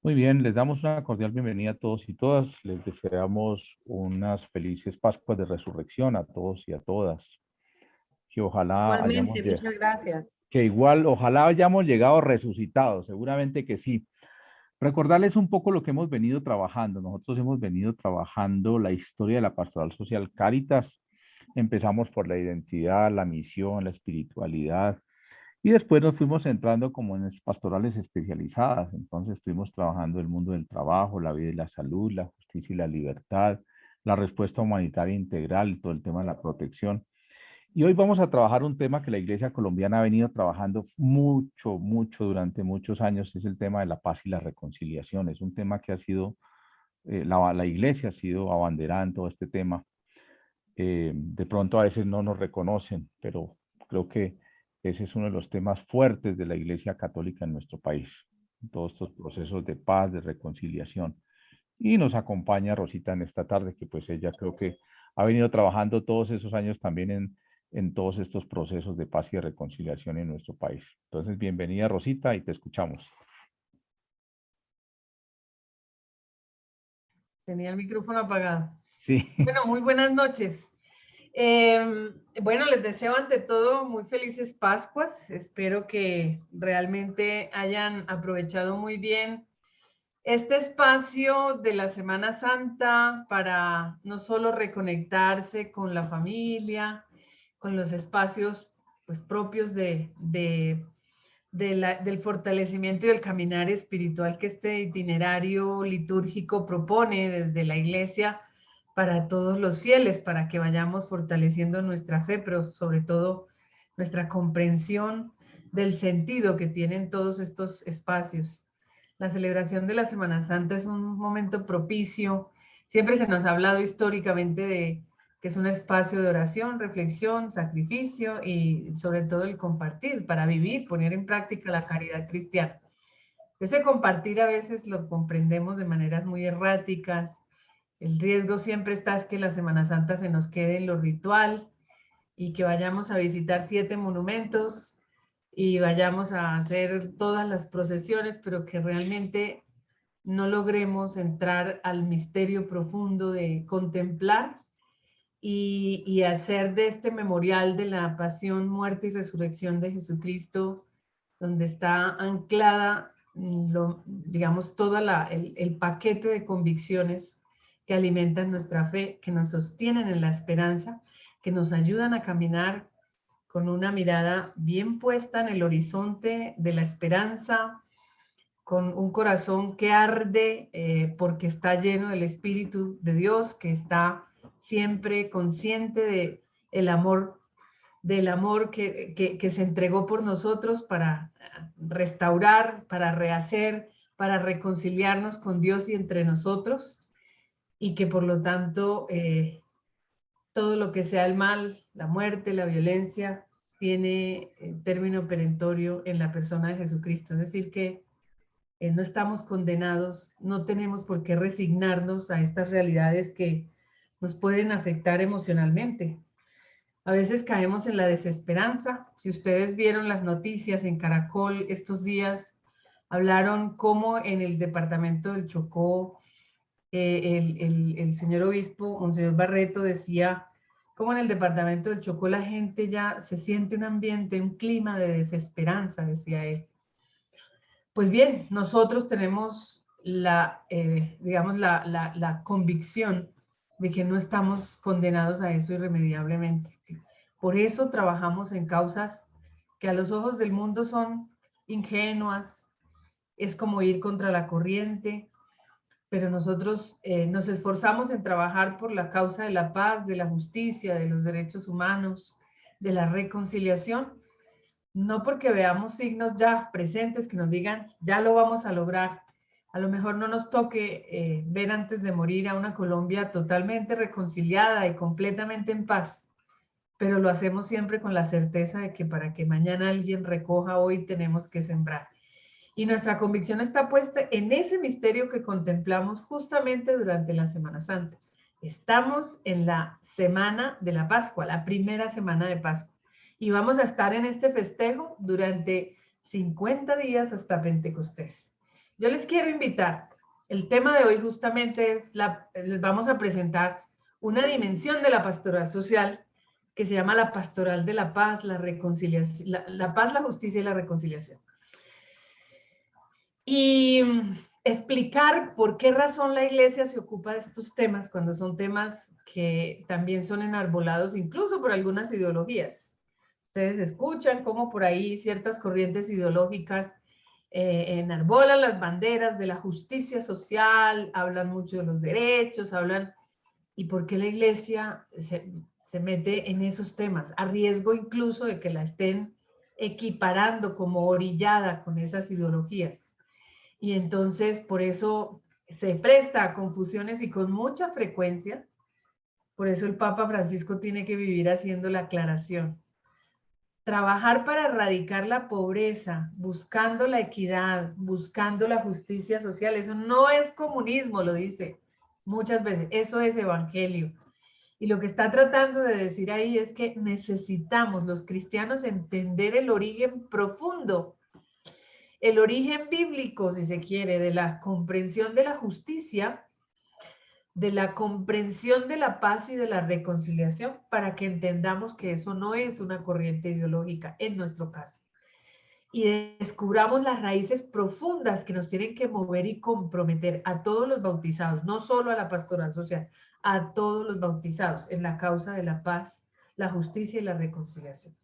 Muy bien, les damos una cordial bienvenida a todos y todas. Les deseamos unas felices Pascuas de Resurrección a todos y a todas. Que ojalá hayamos, Igualmente, muchas gracias. que igual, ojalá hayamos llegado resucitados, seguramente que sí. Recordarles un poco lo que hemos venido trabajando. Nosotros hemos venido trabajando la historia de la Pastoral Social Cáritas. Empezamos por la identidad, la misión, la espiritualidad, y después nos fuimos entrando como en pastorales especializadas. Entonces estuvimos trabajando el mundo del trabajo, la vida y la salud, la justicia y la libertad, la respuesta humanitaria integral, todo el tema de la protección. Y hoy vamos a trabajar un tema que la Iglesia colombiana ha venido trabajando mucho durante muchos años, es el tema de la paz y la reconciliación. Es un tema que ha sido, la Iglesia ha sido abanderada en todo este tema. De pronto a veces no nos reconocen, pero creo que ese es uno de los temas fuertes de la Iglesia Católica en nuestro país, todos estos procesos de paz, de reconciliación. Y nos acompaña Rosita en esta tarde, que pues ella creo que ha venido trabajando todos esos años también en todos estos procesos de paz y de reconciliación en nuestro país. Entonces, bienvenida Rosita y te escuchamos. Tenía el micrófono apagado. Sí, Bueno, muy buenas noches. Bueno, les deseo ante todo muy felices Pascuas. Espero que realmente hayan aprovechado muy bien este espacio de la Semana Santa para no solo reconectarse con la familia, con los espacios pues, propios del fortalecimiento y del caminar espiritual que este itinerario litúrgico propone desde la Iglesia para todos los fieles, para que vayamos fortaleciendo nuestra fe, pero sobre todo nuestra comprensión del sentido que tienen todos estos espacios. La celebración de la Semana Santa es un momento propicio. Siempre se nos ha hablado históricamente de que es un espacio de oración, reflexión, sacrificio y sobre todo el compartir para vivir, poner en práctica la caridad cristiana. Ese compartir a veces lo comprendemos de maneras muy erráticas. El riesgo siempre está es que la Semana Santa se nos quede en lo ritual y que vayamos a visitar 7 monumentos y vayamos a hacer todas las procesiones, pero que realmente no logremos entrar al misterio profundo de contemplar y hacer de este memorial de la pasión, muerte y resurrección de Jesucristo, donde está anclada, digamos, todo el paquete de convicciones que alimentan nuestra fe, que nos sostienen en la esperanza, que nos ayudan a caminar con una mirada bien puesta en el horizonte de la esperanza, con un corazón que arde porque está lleno del Espíritu de Dios, que está siempre consciente del amor que se entregó por nosotros para restaurar, para rehacer, para reconciliarnos con Dios y entre nosotros, y que por lo tanto todo lo que sea el mal, la muerte, la violencia, tiene término perentorio en la persona de Jesucristo. Es decir, que no estamos condenados, no tenemos por qué resignarnos a estas realidades que nos pueden afectar emocionalmente. A veces caemos en la desesperanza. Si ustedes vieron las noticias en Caracol estos días, hablaron cómo en el departamento del Chocó, el señor obispo, Monseñor Barreto, decía cómo en el departamento del Chocó la gente ya se siente un ambiente, un clima de desesperanza, decía él. Pues bien, nosotros tenemos digamos, la convicción de que no estamos condenados a eso irremediablemente. ¿Sí? Por eso trabajamos en causas que a los ojos del mundo son ingenuas, es como ir contra la corriente, pero nosotros nos esforzamos en trabajar por la causa de la paz, de la justicia, de los derechos humanos, de la reconciliación, no porque veamos signos ya presentes que nos digan, ya lo vamos a lograr. A lo mejor no nos toque ver antes de morir a una Colombia totalmente reconciliada y completamente en paz, pero lo hacemos siempre con la certeza de que para que mañana alguien recoja hoy tenemos que sembrar. Y nuestra convicción está puesta en ese misterio que contemplamos justamente durante la Semana Santa. Estamos en la semana de la Pascua, la primera semana de Pascua. Y vamos a estar en este festejo durante 50 días hasta Pentecostés. Yo les quiero invitar. El tema de hoy justamente es, les vamos a presentar una dimensión de la pastoral social que se llama la pastoral de la paz, la reconciliación, la paz, la justicia y la reconciliación. Y explicar por qué razón la iglesia se ocupa de estos temas cuando son temas que también son enarbolados incluso por algunas ideologías. Ustedes escuchan cómo por ahí ciertas corrientes ideológicas enarbolan las banderas de la justicia social, hablan mucho de los derechos, hablan... ¿Y por qué la iglesia se mete en esos temas? A riesgo incluso de que la estén equiparando como orillada con esas ideologías. Y entonces por eso se presta a confusiones y con mucha frecuencia. Por eso el Papa Francisco tiene que vivir haciendo la aclaración. Trabajar para erradicar la pobreza, buscando la equidad, buscando la justicia social, eso no es comunismo, lo dice muchas veces, eso es evangelio. Y lo que está tratando de decir ahí es que necesitamos los cristianos entender el origen profundo, el origen bíblico, si se quiere, de la comprensión de la justicia, de la comprensión de la paz y de la reconciliación, para que entendamos que eso no es una corriente ideológica en nuestro caso. Y descubramos las raíces profundas que nos tienen que mover y comprometer a todos los bautizados, no solo a la pastoral social, a todos los bautizados en la causa de la paz, la justicia y la reconciliación.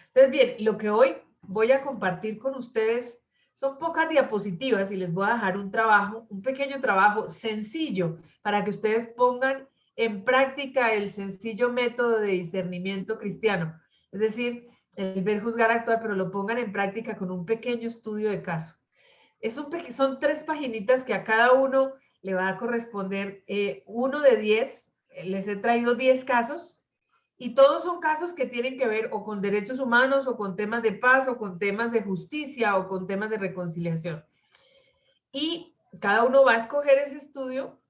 Entonces, bien, lo que hoy voy a compartir con ustedes son pocas diapositivas y les voy a dejar un trabajo, un pequeño trabajo sencillo para que ustedes pongan en práctica el sencillo método de discernimiento cristiano. Es decir, el ver, juzgar, actuar, pero lo pongan en práctica con un pequeño estudio de caso. Son 3 paginitas que a cada uno le va a corresponder 1 de 10. Les he traído 10 casos y todos son casos que tienen que ver o con derechos humanos o con temas de paz o con temas de justicia o con temas de reconciliación. Y cada uno va a escoger ese estudio,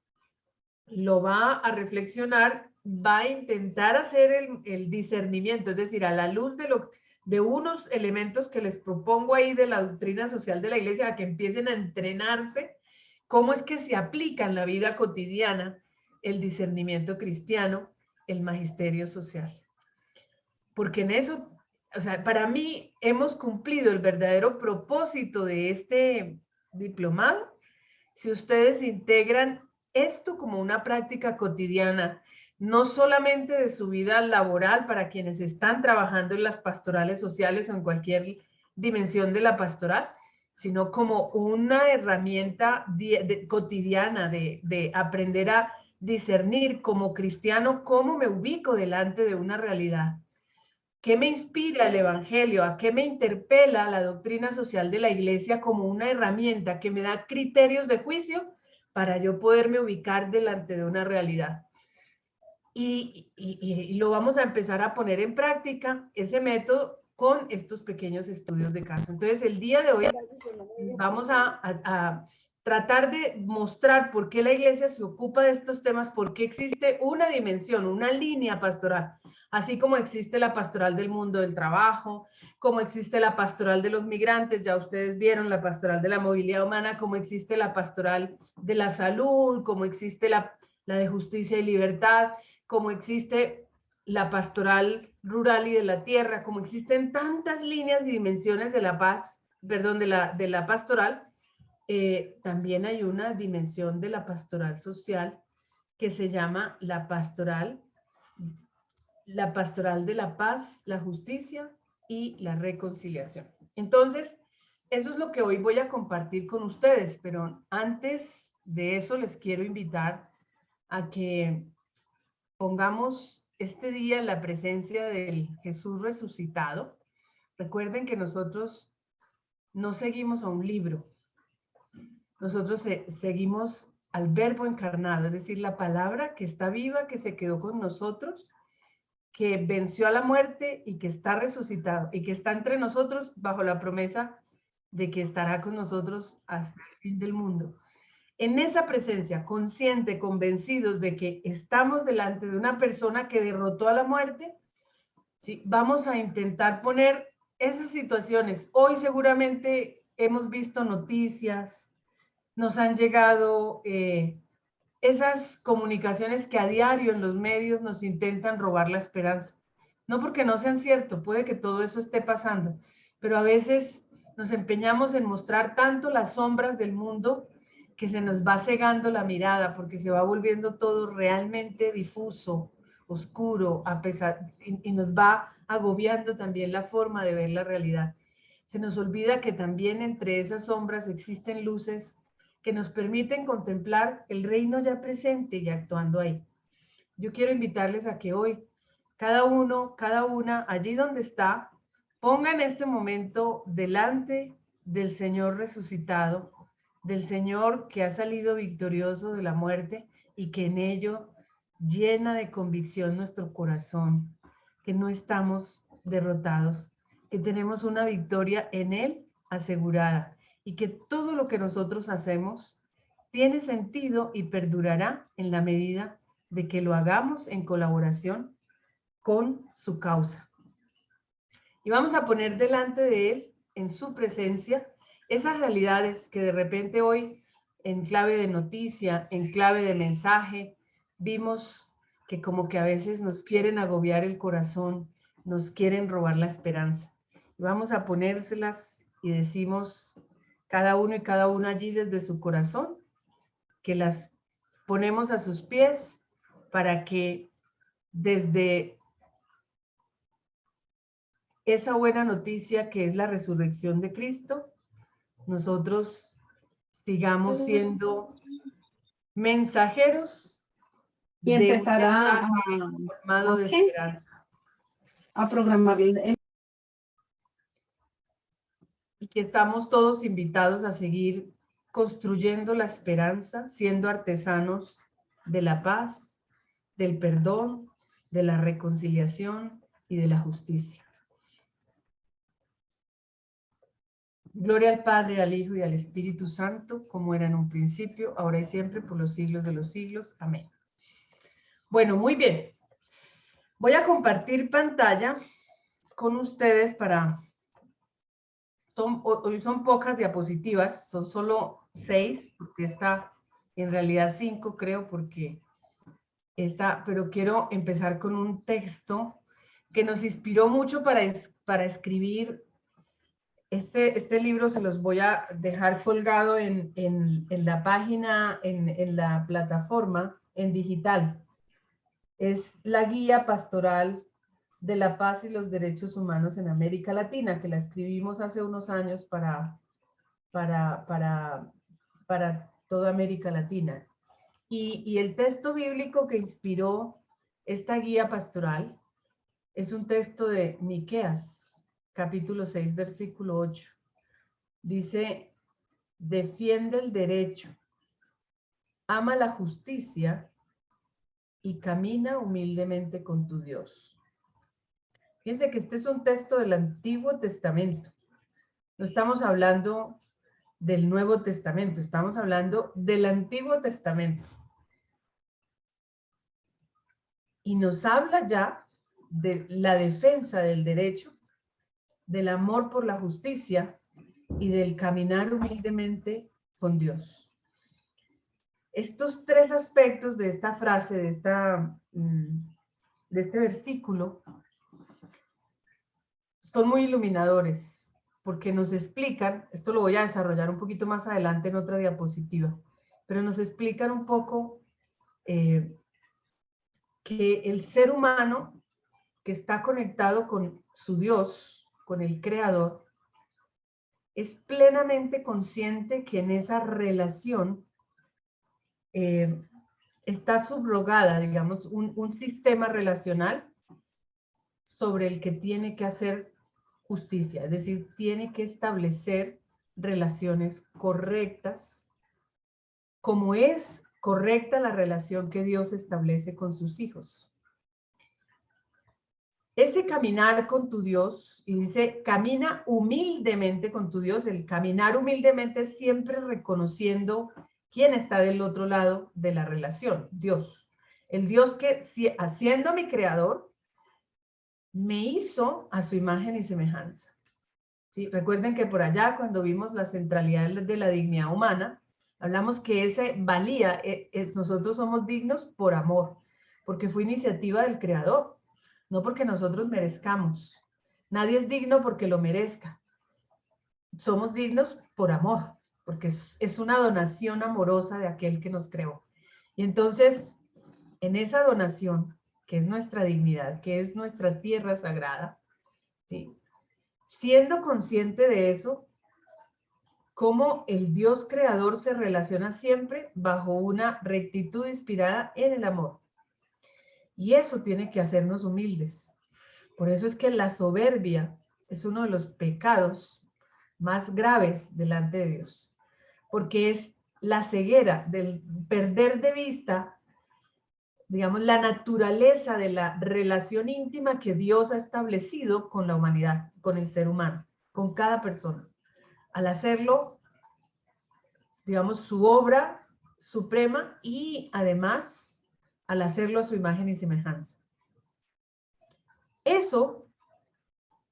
lo va a reflexionar, va a intentar hacer el discernimiento, es decir, a la luz de unos elementos que les propongo ahí de la doctrina social de la iglesia, a que empiecen a entrenarse cómo es que se aplica en la vida cotidiana el discernimiento cristiano, el magisterio social. Porque en eso, o sea, para mí hemos cumplido el verdadero propósito de este diplomado si ustedes integran esto como una práctica cotidiana, no solamente de su vida laboral para quienes están trabajando en las pastorales sociales o en cualquier dimensión de la pastoral, sino como una herramienta cotidiana de aprender a discernir como cristiano cómo me ubico delante de una realidad. ¿Qué me inspira el Evangelio? ¿A qué me interpela la doctrina social de la Iglesia como una herramienta que me da criterios de juicio para yo poderme ubicar delante de una realidad? Y lo vamos a empezar a poner en práctica, ese método, con estos pequeños estudios de caso. Entonces, el día de hoy vamos a tratar de mostrar por qué la iglesia se ocupa de estos temas, por qué existe una dimensión, una línea pastoral, así como existe la pastoral del mundo del trabajo, como existe la pastoral de los migrantes, ya ustedes vieron la pastoral de la movilidad humana, como existe la pastoral de la salud, como existe la de justicia y libertad, como existe la pastoral rural y de la tierra, como existen tantas líneas y dimensiones de la paz, perdón, de la pastoral, también hay una dimensión de la pastoral social que se llama la pastoral de la paz, la justicia y la reconciliación. Entonces, eso es lo que hoy voy a compartir con ustedes, pero antes de eso les quiero invitar a que pongamos este día en la presencia del Jesús resucitado. Recuerden que nosotros no seguimos a un libro, nosotros seguimos al Verbo encarnado, es decir, la palabra que está viva, que se quedó con nosotros, que venció a la muerte y que está resucitado y que está entre nosotros bajo la promesa de que estará con nosotros hasta el fin del mundo. En esa presencia, consciente, convencidos de que estamos delante de una persona que derrotó a la muerte, ¿sí? Vamos a intentar poner esas situaciones. Hoy seguramente hemos visto noticias, nos han llegado esas comunicaciones que a diario en los medios nos intentan robar la esperanza. No porque no sean cierto, puede que todo eso esté pasando, pero a veces nos empeñamos en mostrar tanto las sombras del mundo que se nos va cegando la mirada, porque se va volviendo todo realmente difuso, oscuro, y nos va agobiando también la forma de ver la realidad. Se nos olvida que también entre esas sombras existen luces que nos permiten contemplar el reino ya presente y actuando ahí. Yo quiero invitarles a que hoy, cada uno, cada una, allí donde está, ponga en este momento delante del Señor resucitado, del Señor que ha salido victorioso de la muerte y que en ello llena de convicción nuestro corazón, que no estamos derrotados, que tenemos una victoria en Él asegurada y que todo lo que nosotros hacemos tiene sentido y perdurará en la medida de que lo hagamos en colaboración con su causa. Y vamos a poner delante de Él, en su presencia, esas realidades que de repente hoy, en clave de noticia, en clave de mensaje, vimos que como que a veces nos quieren agobiar el corazón, nos quieren robar la esperanza. Y vamos a ponérselas y decimos cada uno y cada una allí desde su corazón, que las ponemos a sus pies para que desde esa buena noticia que es la resurrección de Cristo, nosotros sigamos siendo mensajeros Y de un empezar mensaje formado de esperanza. a programar Y que estamos todos invitados a seguir construyendo la esperanza, siendo artesanos de la paz, del perdón, de la reconciliación y de la justicia. Gloria al Padre, al Hijo y al Espíritu Santo, como era en un principio, ahora y siempre, por los siglos de los siglos. Amén. Bueno, muy bien. Voy a compartir pantalla con ustedes hoy son pocas diapositivas, son solo 6, porque está en realidad 5, creo, porque pero quiero empezar con un texto que nos inspiró mucho para escribir. Este libro se los voy a dejar colgado en la página, en la plataforma, en digital. Es la guía pastoral de la paz y los derechos humanos en América Latina, que la escribimos hace unos años para toda América Latina. Y el texto bíblico que inspiró esta guía pastoral es un texto de Miqueas, capítulo 6, versículo 8. Dice, defiende el derecho, ama la justicia y camina humildemente con tu Dios. Fíjense que este es un texto del Antiguo Testamento. No estamos hablando del Nuevo Testamento, estamos hablando del Antiguo Testamento. Y nos habla ya de la defensa del derecho, del amor por la justicia y del caminar humildemente con Dios. Estos tres aspectos de esta frase, de este versículo, son muy iluminadores, porque nos explican, esto lo voy a desarrollar un poquito más adelante en otra diapositiva, pero nos explican un poco que el ser humano que está conectado con su Dios, con el Creador, es plenamente consciente que en esa relación está subrogada, digamos, un sistema relacional sobre el que tiene que hacer justicia, es decir, tiene que establecer relaciones correctas, como es correcta la relación que Dios establece con sus hijos. Ese caminar con tu Dios, y dice, camina humildemente con tu Dios. El caminar humildemente es siempre reconociendo quién está del otro lado de la relación, Dios. El Dios que, siendo mi creador, me hizo a su imagen y semejanza. ¿Sí? Recuerden que por allá, cuando vimos la centralidad de la dignidad humana, Hablamos que ese valía, nosotros somos dignos por amor, porque fue iniciativa del Creador, no porque nosotros merezcamos. Nadie es digno porque lo merezca. Somos dignos por amor, porque es una donación amorosa de aquel que nos creó. Y entonces, en esa donación, que es nuestra dignidad, que es nuestra tierra sagrada, ¿sí? Siendo consciente de eso, cómo el Dios creador se relaciona siempre bajo una rectitud inspirada en el amor. Y eso tiene que hacernos humildes. Por eso es que la soberbia es uno de los pecados más graves delante de Dios, porque es la ceguera del perder de vista, digamos, la naturaleza de la relación íntima que Dios ha establecido con la humanidad, con el ser humano, con cada persona. Al hacerlo, digamos, su obra suprema y además al hacerlo a su imagen y semejanza. Eso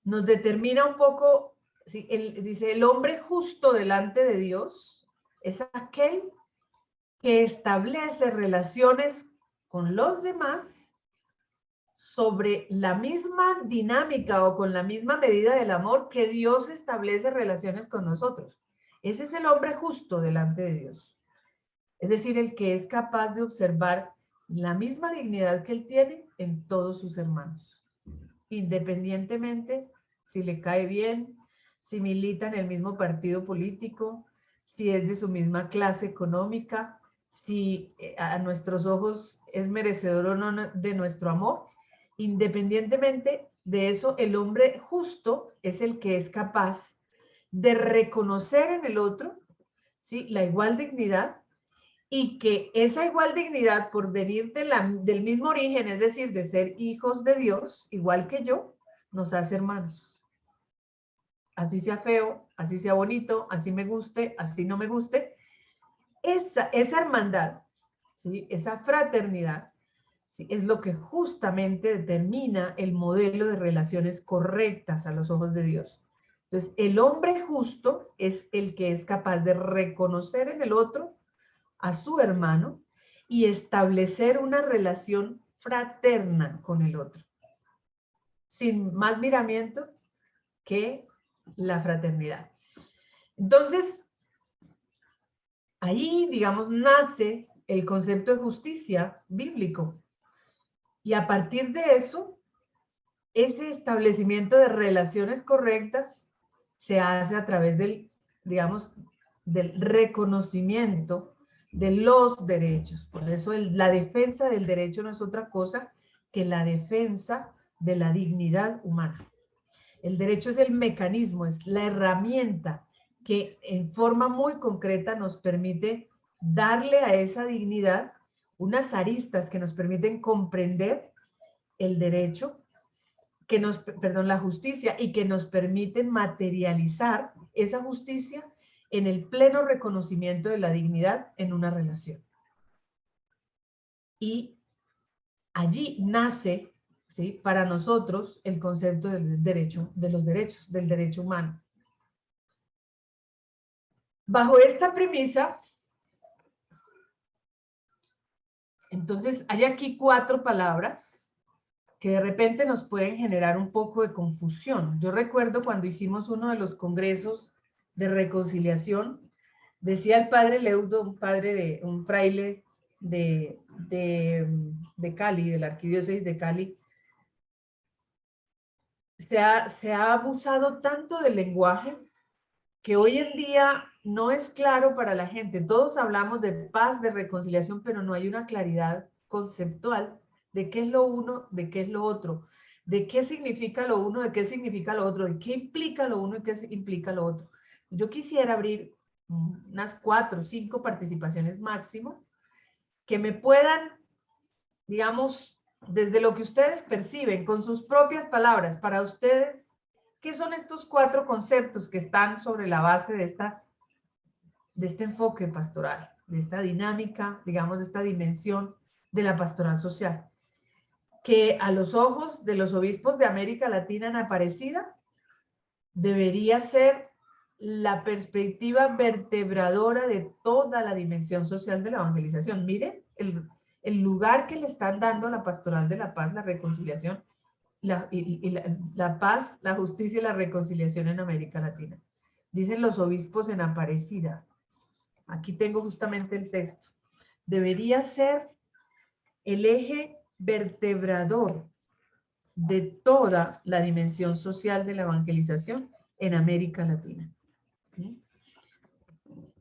nos determina un poco, ¿sí? Dice, el hombre justo delante de Dios es aquel que establece relaciones con los demás sobre la misma dinámica o con la misma medida del amor que Dios establece relaciones con nosotros. Ese es el hombre justo delante de Dios. Es decir, el que es capaz de observar la misma dignidad que él tiene en todos sus hermanos, independientemente si le cae bien, si milita en el mismo partido político, si es de su misma clase económica, si a nuestros ojos es merecedor o no de nuestro amor. Independientemente de eso, el hombre justo es el que es capaz de reconocer en el otro, ¿sí?, la igual dignidad, y que esa igual dignidad por venir del mismo origen, es decir, de ser hijos de Dios, igual que yo, nos hace hermanos. Así sea feo, así sea bonito, así me guste, así no me guste. Esa hermandad, ¿sí?, esa fraternidad, ¿sí?, es lo que justamente determina el modelo de relaciones correctas a los ojos de Dios. Entonces, el hombre justo es el que es capaz de reconocer en el otro a su hermano y establecer una relación fraterna con el otro, sin más miramiento que la fraternidad. Entonces, ahí, digamos, nace el concepto de justicia bíblico. Y a partir de eso, ese establecimiento de relaciones correctas se hace a través del, digamos, del reconocimiento de los derechos. Por eso la defensa del derecho no es otra cosa que la defensa de la dignidad humana. El derecho es el mecanismo, es la herramienta que en forma muy concreta nos permite darle a esa dignidad unas aristas que nos permiten comprender el derecho, la justicia, y que nos permiten materializar esa justicia en el pleno reconocimiento de la dignidad en una relación. Y allí nace, ¿sí?, para nosotros el concepto del derecho, de los derechos, del derecho humano. Bajo esta premisa, entonces hay aquí 4 palabras que de repente nos pueden generar un poco de confusión. Yo recuerdo cuando hicimos uno de los congresos de reconciliación, decía el padre Leudo, un fraile de Cali, de la arquidiócesis de Cali, se ha abusado tanto del lenguaje que hoy en día no es claro para la gente. Todos hablamos de paz, de reconciliación, pero no hay una claridad conceptual de qué es lo uno, de qué es lo otro, de qué significa lo uno, de qué significa lo otro, de qué implica lo uno y qué implica lo otro. Yo quisiera abrir unas 4 o 5 participaciones máximo que me puedan, digamos, desde lo que ustedes perciben, con sus propias palabras, para ustedes, ¿qué son estos 4 conceptos que están sobre la base de este enfoque pastoral, de esta dinámica, digamos, de esta dimensión de la pastoral social, que a los ojos de los obispos de América Latina en Aparecida debería ser la perspectiva vertebradora de toda la dimensión social de la evangelización. Miren el lugar que le están dando a la pastoral de la paz, la reconciliación, la paz, la justicia y la reconciliación en América Latina. Dicen los obispos en Aparecida. Aquí tengo justamente el texto. Debería ser el eje vertebrador de toda la dimensión social de la evangelización en América Latina. ¿Sí?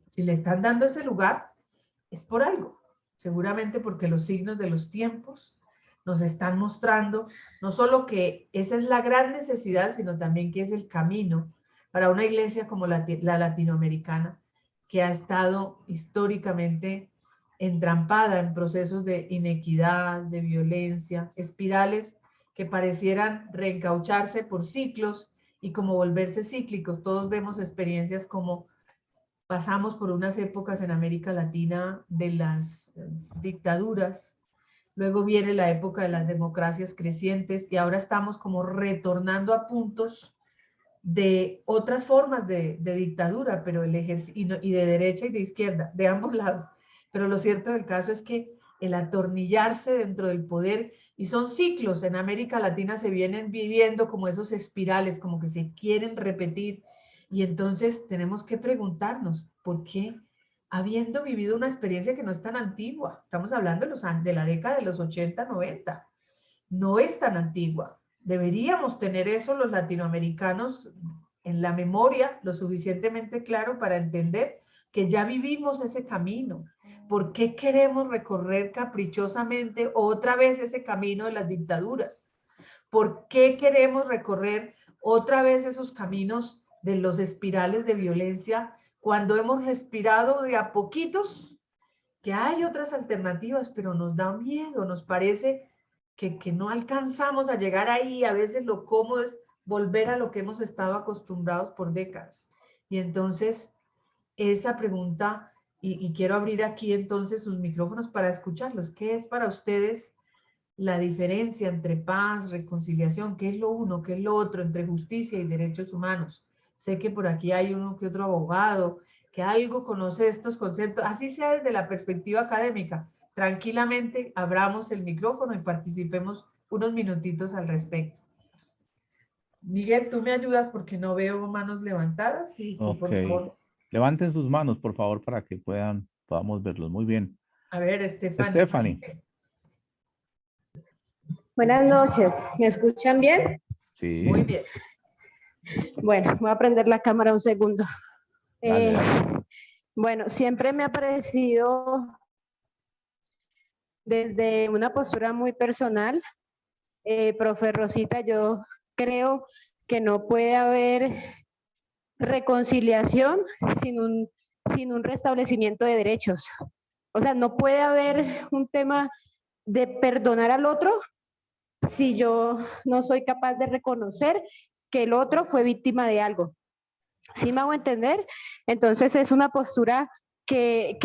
Si le están dando ese lugar, es por algo. Seguramente porque los signos de los tiempos nos están mostrando no solo que esa es la gran necesidad, sino también que es el camino para una iglesia como la latinoamericana, que ha estado históricamente entrampada en procesos de inequidad, de violencia, espirales que parecieran reencaucharse por ciclos y como volverse cíclicos. Todos vemos experiencias como pasamos por unas épocas en América Latina de las dictaduras, luego viene la época de las democracias crecientes y ahora estamos como retornando a puntos de otras formas de dictadura, pero y de derecha y de izquierda, de ambos lados. Pero lo cierto del caso es que el atornillarse dentro del poder, y son ciclos, en América Latina se vienen viviendo como esos espirales, como que se quieren repetir, y entonces tenemos que preguntarnos, ¿por qué? Habiendo vivido una experiencia que no es tan antigua, estamos hablando de la década de los 80, 90, no es tan antigua. Deberíamos tener eso los latinoamericanos en la memoria lo suficientemente claro para entender que ya vivimos ese camino. ¿Por qué queremos recorrer caprichosamente otra vez ese camino de las dictaduras? ¿Por qué queremos recorrer otra vez esos caminos de los espirales de violencia cuando hemos respirado de a poquitos? Que hay otras alternativas, pero nos da miedo, nos parece que no alcanzamos a llegar ahí. A veces lo cómodo es volver a lo que hemos estado acostumbrados por décadas. Y entonces, esa pregunta, y quiero abrir aquí entonces sus micrófonos para escucharlos. ¿Qué es para ustedes la diferencia entre paz, reconciliación? ¿Qué es lo uno, qué es lo otro, entre justicia y derechos humanos? Sé que por aquí hay uno que otro abogado que algo conoce estos conceptos, así sea desde la perspectiva académica. Tranquilamente abramos el micrófono y participemos unos minutitos al respecto. Miguel, ¿tú me ayudas porque no veo manos levantadas? Sí, sí, Ok. por favor. Levanten sus manos, por favor, para que podamos verlos. Muy bien. A ver, Estefany. Stephanie. Buenas noches. ¿Me escuchan bien? Sí. Muy bien. Bueno, voy a prender la cámara un segundo. Dale, dale. Bueno, siempre me ha parecido desde una postura muy personal, profe Rosita, yo creo que no puede haber reconciliación sin un restablecimiento de derechos. O sea, no puede haber un tema de perdonar al otro si yo no soy capaz de reconocer que el otro fue víctima de algo. ¿Sí me hago entender? Entonces es una postura que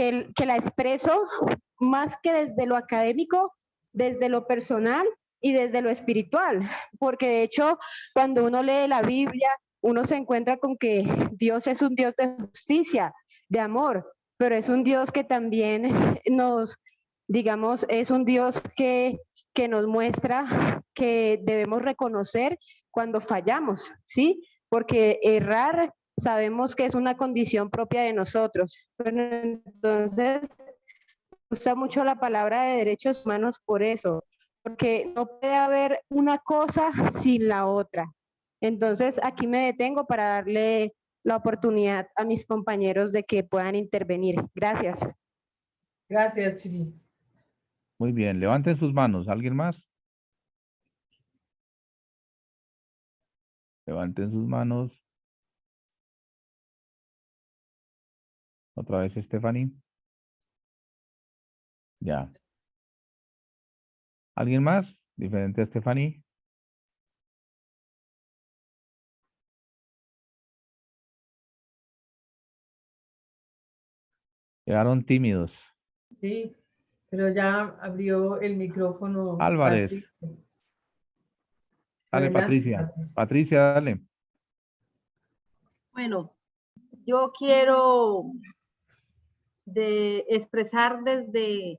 la expreso más que desde lo académico, desde lo personal y desde lo espiritual, porque de hecho cuando uno lee la Biblia, uno se encuentra con que Dios es un Dios de justicia, de amor, pero es un Dios que también digamos, es un Dios que nos muestra que debemos reconocer cuando fallamos, ¿sí? Porque errar sabemos que es una condición propia de nosotros, pero entonces usa mucho la palabra de derechos humanos por eso, porque no puede haber una cosa sin la otra. Entonces aquí me detengo para darle la oportunidad a mis compañeros de que puedan intervenir. Gracias. Gracias, Chili. Muy bien. Levanten sus manos. ¿Alguien más? Levanten sus manos. Otra vez, Stephanie. Ya. ¿Alguien más? Diferente a Stephanie. Quedaron tímidos. Sí, pero ya abrió el micrófono Álvarez. Patricia. Dale, Adelante, Patricia. Patricia. Patricia, dale. Bueno, yo quiero expresar desde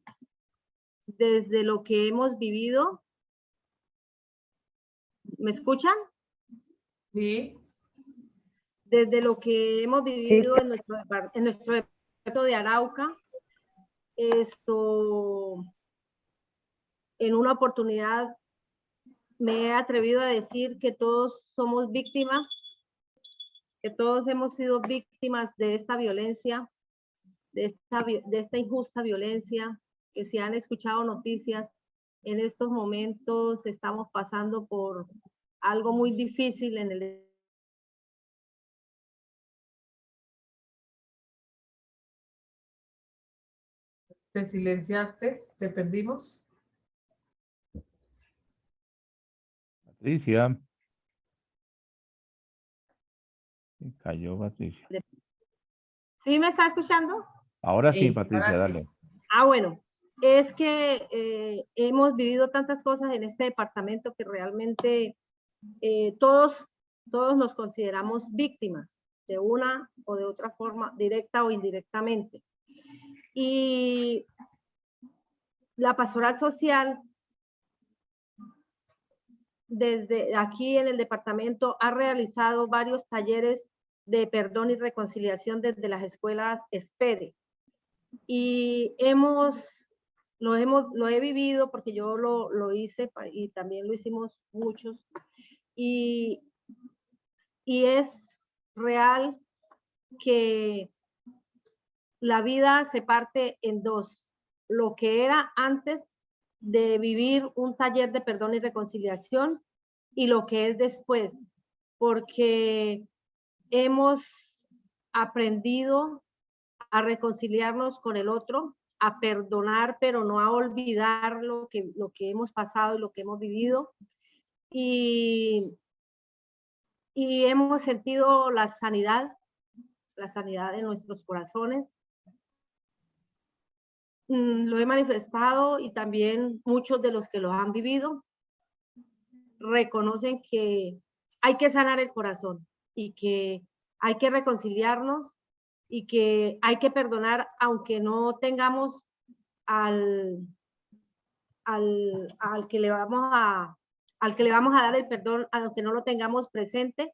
lo que hemos vivido. ¿Me escuchan? Sí. Desde lo que hemos vivido en nuestro departamento de Arauca, en una oportunidad me he atrevido a decir que todos somos víctimas, que todos hemos sido víctimas de esta violencia, de esta injusta violencia, que si han escuchado noticias, en estos momentos estamos pasando por algo muy difícil en el... ¿Te silenciaste? ¿Te perdimos? Patricia. Se cayó Patricia. ¿Sí me está escuchando? Ahora sí, Sí, Patricia, ahora sí. dale. Ah, bueno, es que hemos vivido tantas cosas en este departamento que realmente todos nos consideramos víctimas de una o de otra forma, directa o indirectamente. Y la pastoral social, desde aquí en el departamento, ha realizado varios talleres de perdón y reconciliación desde las escuelas ESPEDE. Y lo he vivido porque yo lo hice y también lo hicimos muchos. Y es real que la vida se parte en dos. Lo que era antes de vivir un taller de perdón y reconciliación y lo que es después, porque hemos aprendido a reconciliarnos con el otro, a perdonar, pero no a olvidar lo que hemos pasado y lo que hemos vivido. Y hemos sentido la sanidad en nuestros corazones. Lo he manifestado y también muchos de los que lo han vivido reconocen que hay que sanar el corazón y que hay que reconciliarnos y que hay que perdonar aunque no tengamos al que le vamos a dar el perdón, aunque no lo tengamos presente,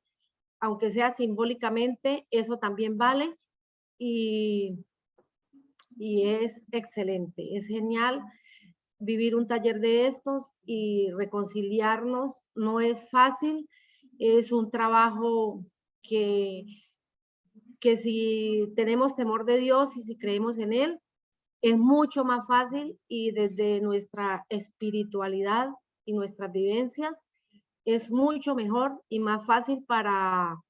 aunque sea simbólicamente, eso también vale y es excelente, es genial vivir un taller de estos y reconciliarnos. No es fácil, es un trabajo que si tenemos temor de Dios y si creemos en Él, es mucho más fácil y desde nuestra espiritualidad y nuestras vivencias es mucho mejor y más fácil para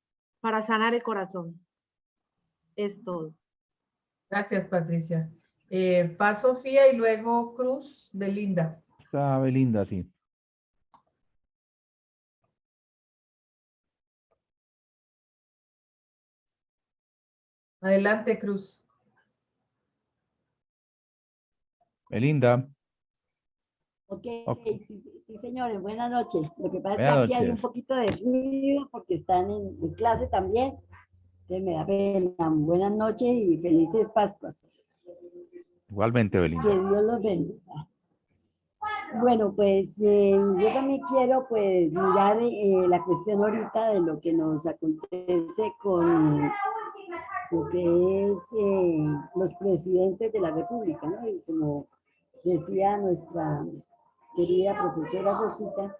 sanar el corazón. Es todo. Gracias, Patricia. Paz Sofía y luego Cruz, Belinda. Está Belinda, sí. Adelante, Cruz. Belinda. Ok, sí, señores, buenas noches. Lo que pasa es que Buenas aquí hay un noches. poquito de ruido porque están en clase también. Entonces me da pena. Buenas noches y felices Pascuas. Igualmente, Que Belinda. Dios los bendiga. Bueno, pues yo también quiero pues mirar la cuestión ahorita de lo que nos acontece con lo que es los presidentes de la República, ¿no? Y como decía nuestra querida profesora Rosita,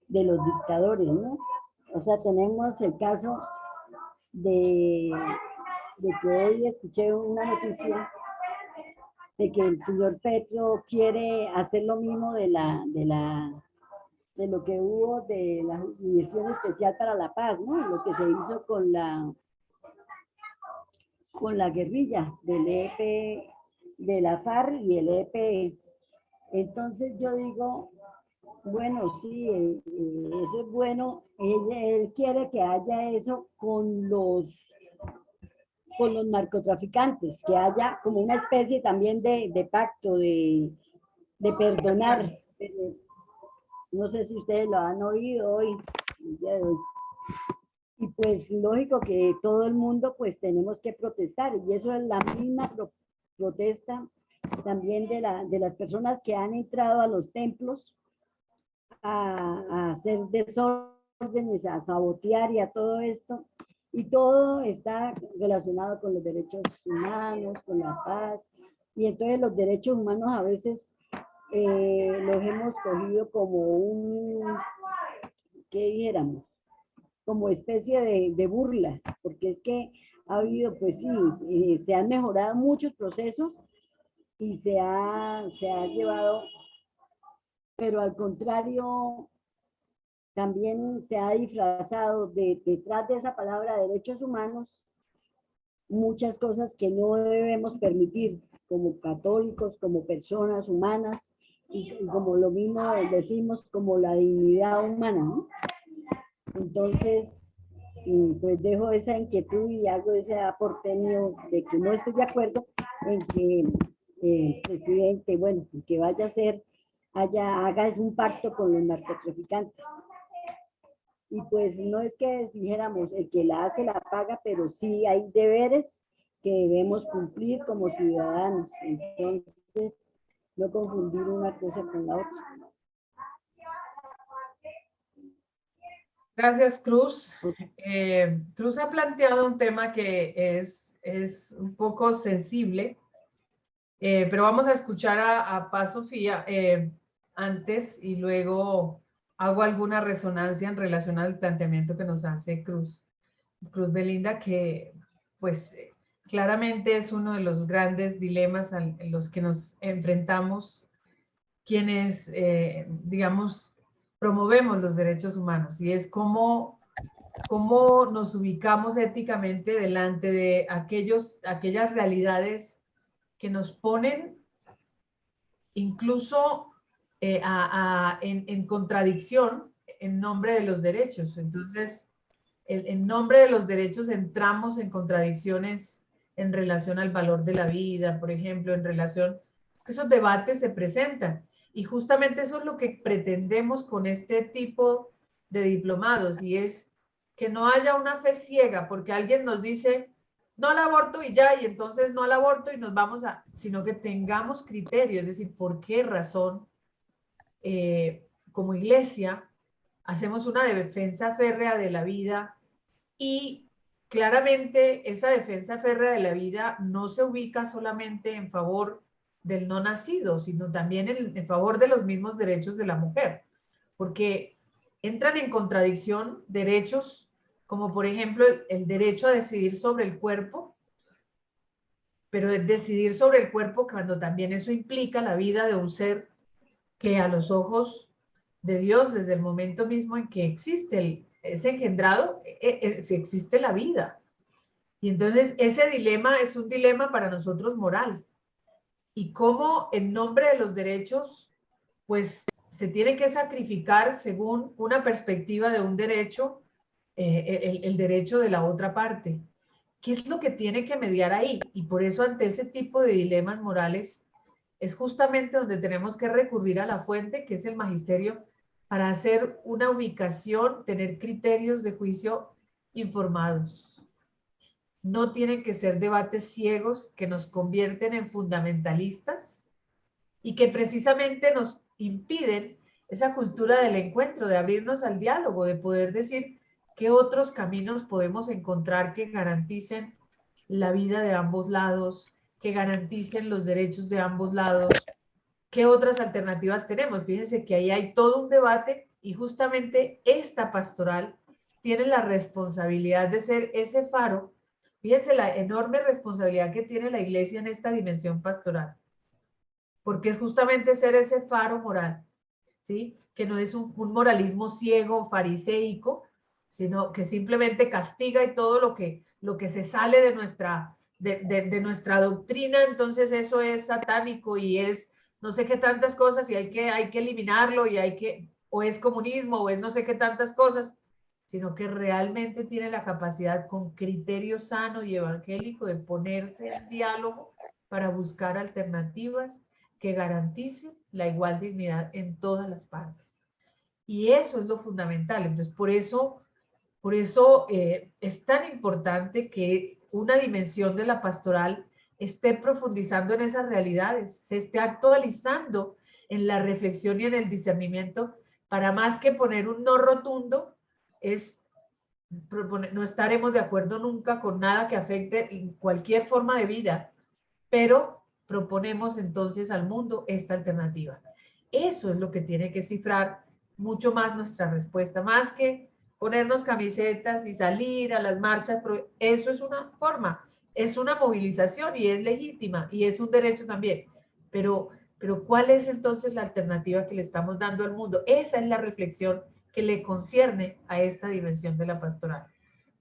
de los dictadores, ¿no? O sea, tenemos el caso de que hoy escuché una noticia de que el señor Petro quiere hacer lo mismo de lo que hubo de la Jurisdicción Especial para la Paz, ¿no? Lo que se hizo con la guerrilla del EP, de la FARC y el EP. Entonces yo digo, bueno, sí, eso es bueno. Él quiere que haya eso con los narcotraficantes, que haya como una especie también de pacto, de perdonar. No sé si ustedes lo han oído hoy, el día de hoy. Y pues lógico que todo el mundo pues tenemos que protestar y eso es la misma protesta también de las personas que han entrado a los templos a hacer desórdenes, a sabotear y a todo esto. Y todo está relacionado con los derechos humanos, con la paz. Y entonces los derechos humanos a veces los hemos cogido como ¿qué dijéramos? Como especie de burla, porque es que ha habido, pues sí, se han mejorado muchos procesos y se ha llevado, pero al contrario, también se ha disfrazado detrás de esa palabra derechos humanos muchas cosas que no debemos permitir como católicos, como personas humanas y como lo mismo decimos como la dignidad humana, ¿no? Entonces, pues dejo esa inquietud y hago ese aporte mío de que no estoy de acuerdo en que el presidente, bueno, que vaya a hacer, haga un pacto con los narcotraficantes. Y pues no es que dijéramos, el que la hace la paga, pero sí hay deberes que debemos cumplir como ciudadanos. Entonces, no confundir una cosa con la otra. Gracias, Cruz. Cruz ha planteado un tema que es un poco sensible, pero vamos a escuchar a Paz Sofía antes y luego hago alguna resonancia en relación al planteamiento que nos hace Cruz Belinda, que pues claramente es uno de los grandes dilemas en los que nos enfrentamos quienes, digamos, promovemos los derechos humanos, y es cómo nos ubicamos éticamente delante de aquellas realidades que nos ponen incluso en contradicción en nombre de los derechos. Entonces, en nombre de los derechos entramos en contradicciones en relación al valor de la vida, por ejemplo, en relación, esos debates se presentan. Y justamente eso es lo que pretendemos con este tipo de diplomados, y es que no haya una fe ciega, porque alguien nos dice, no al aborto y ya, y entonces no al aborto y nos vamos sino que tengamos criterio, es decir, por qué razón como iglesia hacemos una defensa férrea de la vida, y claramente esa defensa férrea de la vida no se ubica solamente en favor del no nacido, sino también en favor de los mismos derechos de la mujer, porque entran en contradicción derechos como por ejemplo el derecho a decidir sobre el cuerpo, pero decidir sobre el cuerpo cuando también eso implica la vida de un ser que a los ojos de Dios, desde el momento mismo en que existe es engendrado, existe la vida. Y entonces ese dilema es un dilema para nosotros moral. Y cómo en nombre de los derechos, pues se tiene que sacrificar según una perspectiva de un derecho, el derecho de la otra parte. ¿Qué es lo que tiene que mediar ahí? Y por eso ante ese tipo de dilemas morales es justamente donde tenemos que recurrir a la fuente, que es el magisterio, para hacer una ubicación, tener criterios de juicio informados. No tienen que ser debates ciegos que nos convierten en fundamentalistas y que precisamente nos impiden esa cultura del encuentro, de abrirnos al diálogo, de poder decir qué otros caminos podemos encontrar que garanticen la vida de ambos lados, que garanticen los derechos de ambos lados. ¿Qué otras alternativas tenemos? Fíjense que ahí hay todo un debate, y justamente esta pastoral tiene la responsabilidad de ser ese faro. Fíjense la enorme responsabilidad que tiene la iglesia en esta dimensión pastoral, porque es justamente ser ese faro moral, ¿sí? Que no es un moralismo ciego, fariseico, sino que simplemente castiga, y todo lo que se sale de nuestra doctrina, entonces eso es satánico y es no sé qué tantas cosas, y hay que eliminarlo, y o es comunismo, o es no sé qué tantas cosas, sino que realmente tiene la capacidad con criterio sano y evangélico de ponerse en diálogo para buscar alternativas que garanticen la igual dignidad en todas las partes. Y eso es lo fundamental. Entonces, por eso Por eso es tan importante que una dimensión de la pastoral esté profundizando en esas realidades, se esté actualizando en la reflexión y en el discernimiento, para más que poner un no rotundo, es proponer, no estaremos de acuerdo nunca con nada que afecte cualquier forma de vida, pero proponemos entonces al mundo esta alternativa. Eso es lo que tiene que cifrar mucho más nuestra respuesta, más que ponernos camisetas y salir a las marchas. Eso es una forma, es una movilización y es legítima y es un derecho también. Pero ¿cuál es entonces la alternativa que le estamos dando al mundo? Esa es la reflexión que le concierne a esta dimensión de la pastoral.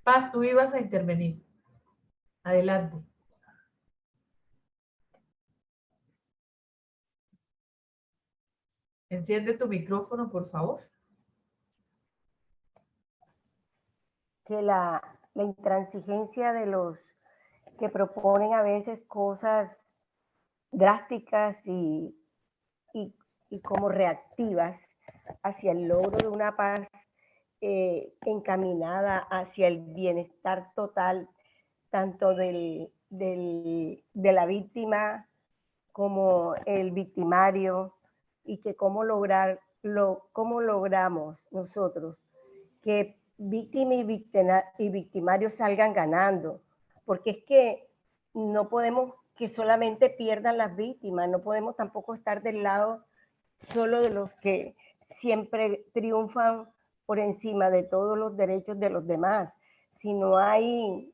Paz, tú ibas a intervenir. Adelante. Enciende tu micrófono, por favor. Que la intransigencia de los que proponen a veces cosas drásticas y como reactivas hacia el logro de una paz encaminada hacia el bienestar total, tanto de la víctima como el victimario, y que cómo logramos nosotros que víctima y victimario salgan ganando, porque es que no podemos que solamente pierdan las víctimas, no podemos tampoco estar del lado solo de los que siempre triunfan por encima de todos los derechos de los demás. Si no hay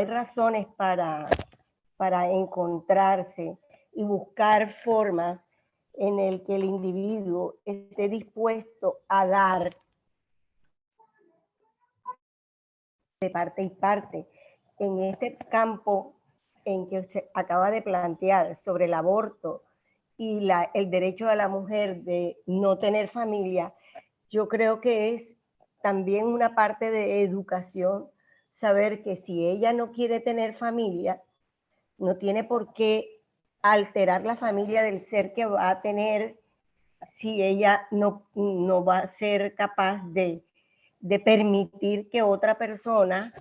razones para encontrarse y buscar formas en el que el individuo esté dispuesto a dar de parte y parte en este campo en que se acaba de plantear sobre el aborto y el derecho de la mujer de no tener familia, yo creo que es también una parte de educación, saber que si ella no quiere tener familia, no tiene por qué alterar la familia del ser que va a tener si ella no va a ser capaz de permitir que otra persona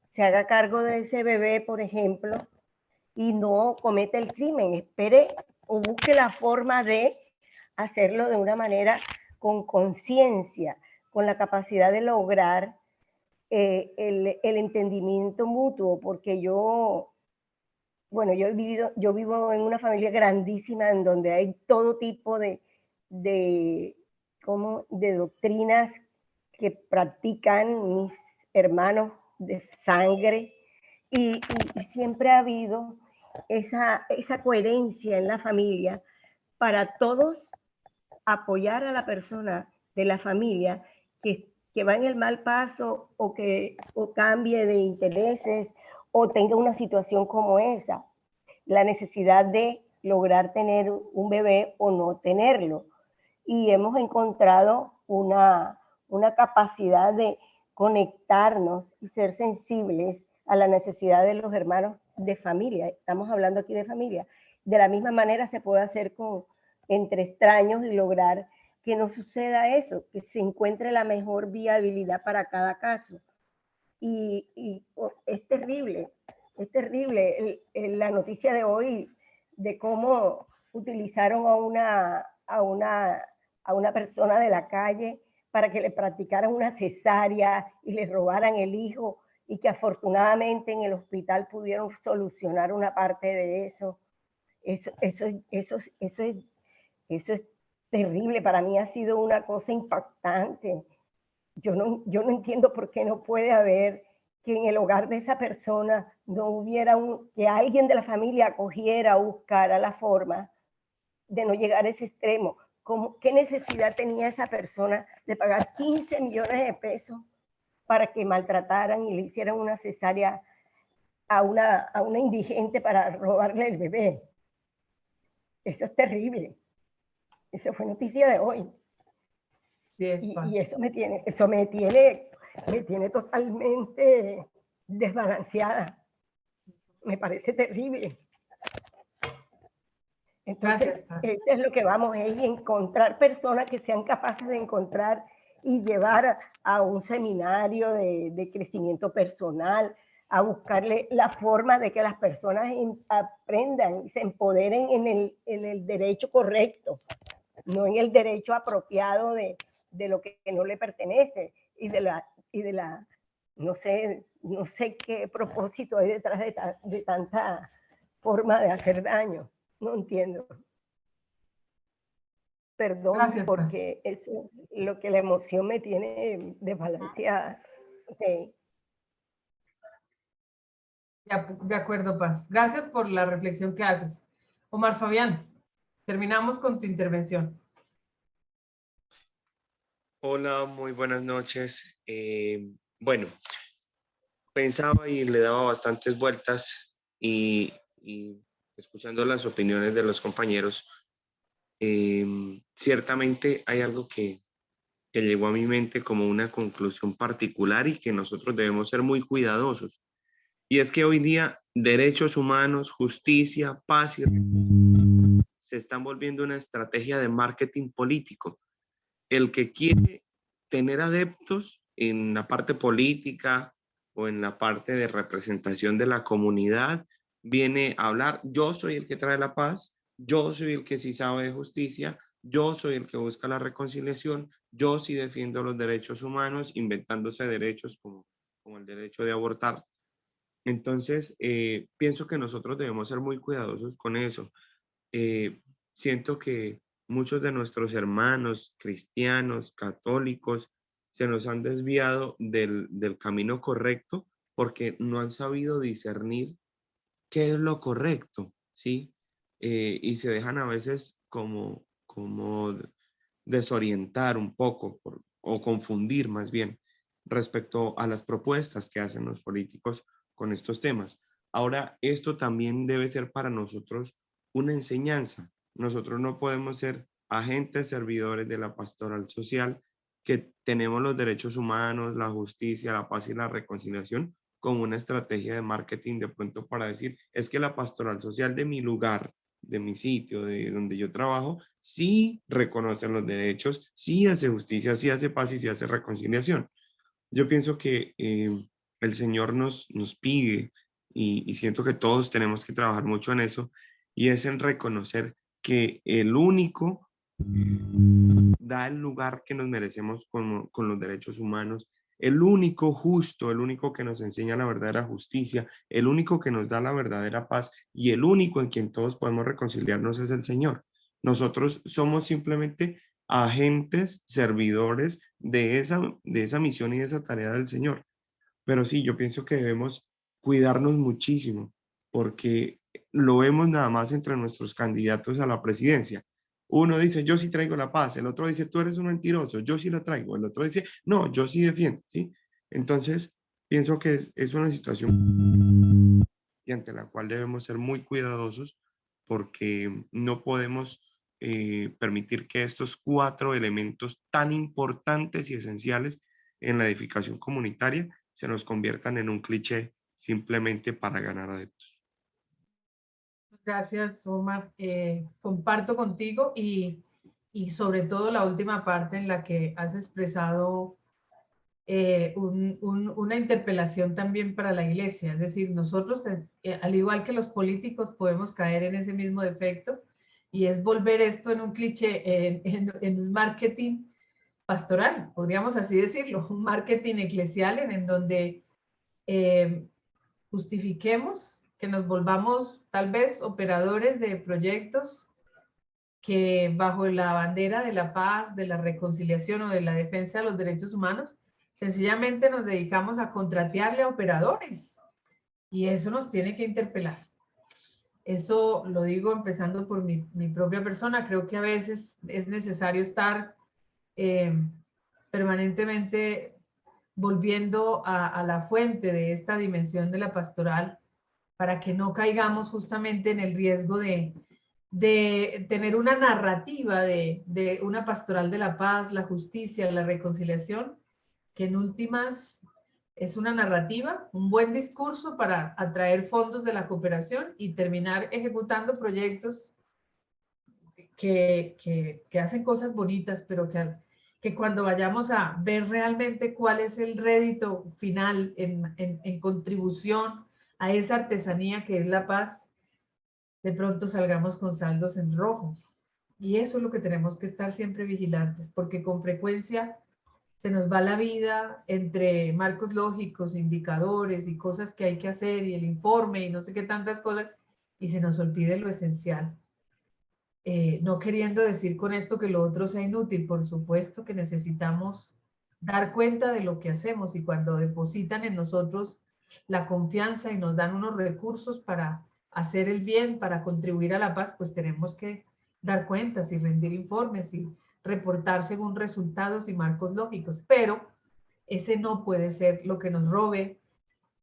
se haga cargo de ese bebé, por ejemplo, y no cometa el crimen. Espere o busque la forma de hacerlo de una manera con conciencia, con la capacidad de lograr el entendimiento mutuo, porque yo vivo en una familia grandísima en donde hay todo tipo de doctrinas que practican mis hermanos de sangre, y siempre ha habido esa coherencia en la familia para todos apoyar a la persona de la familia que va en el mal paso o cambie de intereses o tenga una situación como esa, la necesidad de lograr tener un bebé o no tenerlo. Y hemos encontrado una capacidad de conectarnos y ser sensibles a la necesidad de los hermanos de familia. Estamos hablando aquí de familia. De la misma manera se puede hacer entre extraños y lograr que no suceda eso, que se encuentre la mejor viabilidad para cada caso. Y es terrible la noticia de hoy de cómo utilizaron a una persona de la calle para que le practicaran una cesárea y le robaran el hijo, y que afortunadamente en el hospital pudieron solucionar una parte de eso. Eso es terrible. Para mí ha sido una cosa impactante. Yo no entiendo por qué no puede haber que en el hogar de esa persona no hubiera que alguien de la familia acogiera o buscara la forma de no llegar a ese extremo. ¿Qué necesidad tenía esa persona de pagar 15 millones de pesos para que maltrataran y le hicieran una cesárea a una indigente para robarle el bebé? Eso es terrible. Eso fue noticia de hoy. Sí, y eso me tiene totalmente desbalanceada. Me parece terrible. Entonces, gracias, Paz. eso es lo que vamos a encontrar personas que sean capaces de encontrar y llevar a un seminario de crecimiento personal, a buscarle la forma de que las personas aprendan y se empoderen en el derecho correcto, no en el derecho apropiado de lo que no le pertenece y de la no sé qué propósito hay detrás de tanta forma de hacer daño. No entiendo. Perdón, Gracias, Paz. porque eso es lo que la emoción me tiene desbalanceada. Okay. De acuerdo, Paz. Gracias por la reflexión que haces. Omar Fabián, terminamos con tu intervención. Hola, muy buenas noches. Bueno, pensaba y le daba bastantes vueltas y escuchando las opiniones de los compañeros, ciertamente hay algo que llegó a mi mente como una conclusión particular y que nosotros debemos ser muy cuidadosos. Y es que hoy día derechos humanos, justicia, paz y se están volviendo una estrategia de marketing político. El que quiere tener adeptos en la parte política o en la parte de representación de la comunidad, viene a hablar, yo soy el que trae la paz, yo soy el que sí sabe de justicia, yo soy el que busca la reconciliación, yo sí defiendo los derechos humanos, inventándose derechos como el derecho de abortar. Entonces, pienso que nosotros debemos ser muy cuidadosos con eso. Siento que muchos de nuestros hermanos cristianos, católicos, se nos han desviado del camino correcto porque no han sabido discernir qué es lo correcto, ¿sí? Y se dejan a veces como desorientar un poco o confundir más bien respecto a las propuestas que hacen los políticos con estos temas. Ahora, esto también debe ser para nosotros una enseñanza. Nosotros no podemos ser agentes servidores de la pastoral social que tenemos los derechos humanos, la justicia, la paz y la reconciliación como una estrategia de marketing de pronto para decir, es que la pastoral social de mi lugar, de mi sitio, de donde yo trabajo, sí reconoce los derechos, sí hace justicia, sí hace paz y sí hace reconciliación. Yo pienso que el Señor nos pide y siento que todos tenemos que trabajar mucho en eso y es en reconocer que el único da el lugar que nos merecemos con los derechos humanos, el único justo, el único que nos enseña la verdadera justicia, el único que nos da la verdadera paz y el único en quien todos podemos reconciliarnos es el Señor. Nosotros somos simplemente agentes, servidores de esa misión y de esa tarea del Señor. Pero sí, yo pienso que debemos cuidarnos muchísimo porque lo vemos nada más entre nuestros candidatos a la presidencia. Uno dice, yo sí traigo la paz, el otro dice, tú eres un mentiroso, yo sí la traigo, el otro dice, no, yo sí defiendo, ¿sí? Entonces, pienso que es una situación y ante la cual debemos ser muy cuidadosos porque no podemos permitir que estos 4 elementos tan importantes y esenciales en la edificación comunitaria se nos conviertan en un cliché simplemente para ganar adeptos. Gracias, Omar. Comparto contigo y sobre todo la última parte en la que has expresado una interpelación también para la iglesia. Es decir, nosotros, al igual que los políticos, podemos caer en ese mismo defecto y es volver esto en un cliché, en un marketing pastoral, podríamos así decirlo, un marketing eclesial en donde justifiquemos que nos volvamos tal vez operadores de proyectos que bajo la bandera de la paz, de la reconciliación o de la defensa de los derechos humanos, sencillamente nos dedicamos a contratearle a operadores y eso nos tiene que interpelar. Eso lo digo empezando por mi propia persona. Creo que a veces es necesario estar permanentemente volviendo a la fuente de esta dimensión de la pastoral para que no caigamos justamente en el riesgo de tener una narrativa de una pastoral de la paz, la justicia, la reconciliación, que en últimas es una narrativa, un buen discurso para atraer fondos de la cooperación y terminar ejecutando proyectos que hacen cosas bonitas, pero que cuando vayamos a ver realmente cuál es el rédito final en contribución a esa artesanía que es la paz, de pronto salgamos con saldos en rojo. Y eso es lo que tenemos que estar siempre vigilantes, porque con frecuencia se nos va la vida entre marcos lógicos, indicadores y cosas que hay que hacer y el informe y no sé qué tantas cosas, y se nos olvide lo esencial. No queriendo decir con esto que lo otro sea inútil, por supuesto que necesitamos dar cuenta de lo que hacemos, y cuando depositan en nosotros la confianza y nos dan unos recursos para hacer el bien, para contribuir a la paz, pues tenemos que dar cuentas y rendir informes y reportar según resultados y marcos lógicos, pero ese no puede ser lo que nos robe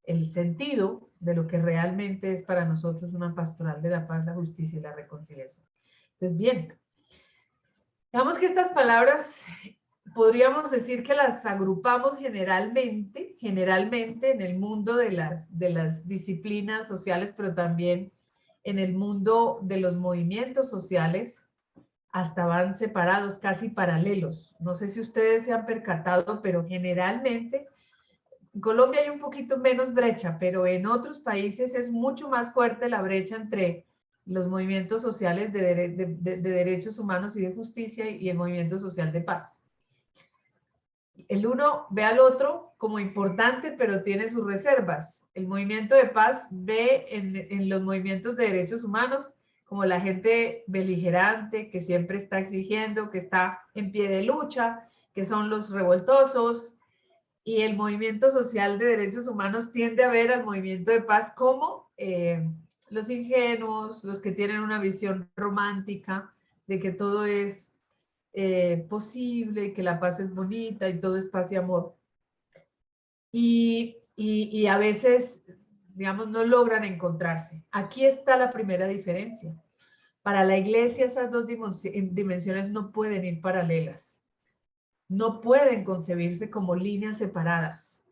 el sentido de lo que realmente es para nosotros una pastoral de la paz, la justicia y la reconciliación. Entonces, bien, digamos que estas palabras podríamos decir que las agrupamos generalmente en el mundo de las disciplinas sociales, pero también en el mundo de los movimientos sociales, hasta van separados, casi paralelos. No sé si ustedes se han percatado, pero generalmente en Colombia hay un poquito menos brecha, pero en otros países es mucho más fuerte la brecha entre los movimientos sociales de derechos humanos y de justicia y el movimiento social de paz. El uno ve al otro como importante, pero tiene sus reservas. El movimiento de paz ve en los movimientos de derechos humanos como la gente beligerante que siempre está exigiendo, que está en pie de lucha, que son los revoltosos, y el movimiento social de derechos humanos tiende a ver al movimiento de paz como los ingenuos, los que tienen una visión romántica de que todo es posible, que la paz es bonita y todo es paz y amor. Y a veces, digamos, no logran encontrarse. Aquí está la primera diferencia. Para la iglesia esas dos dimensiones no pueden ir paralelas. No pueden concebirse como líneas separadas.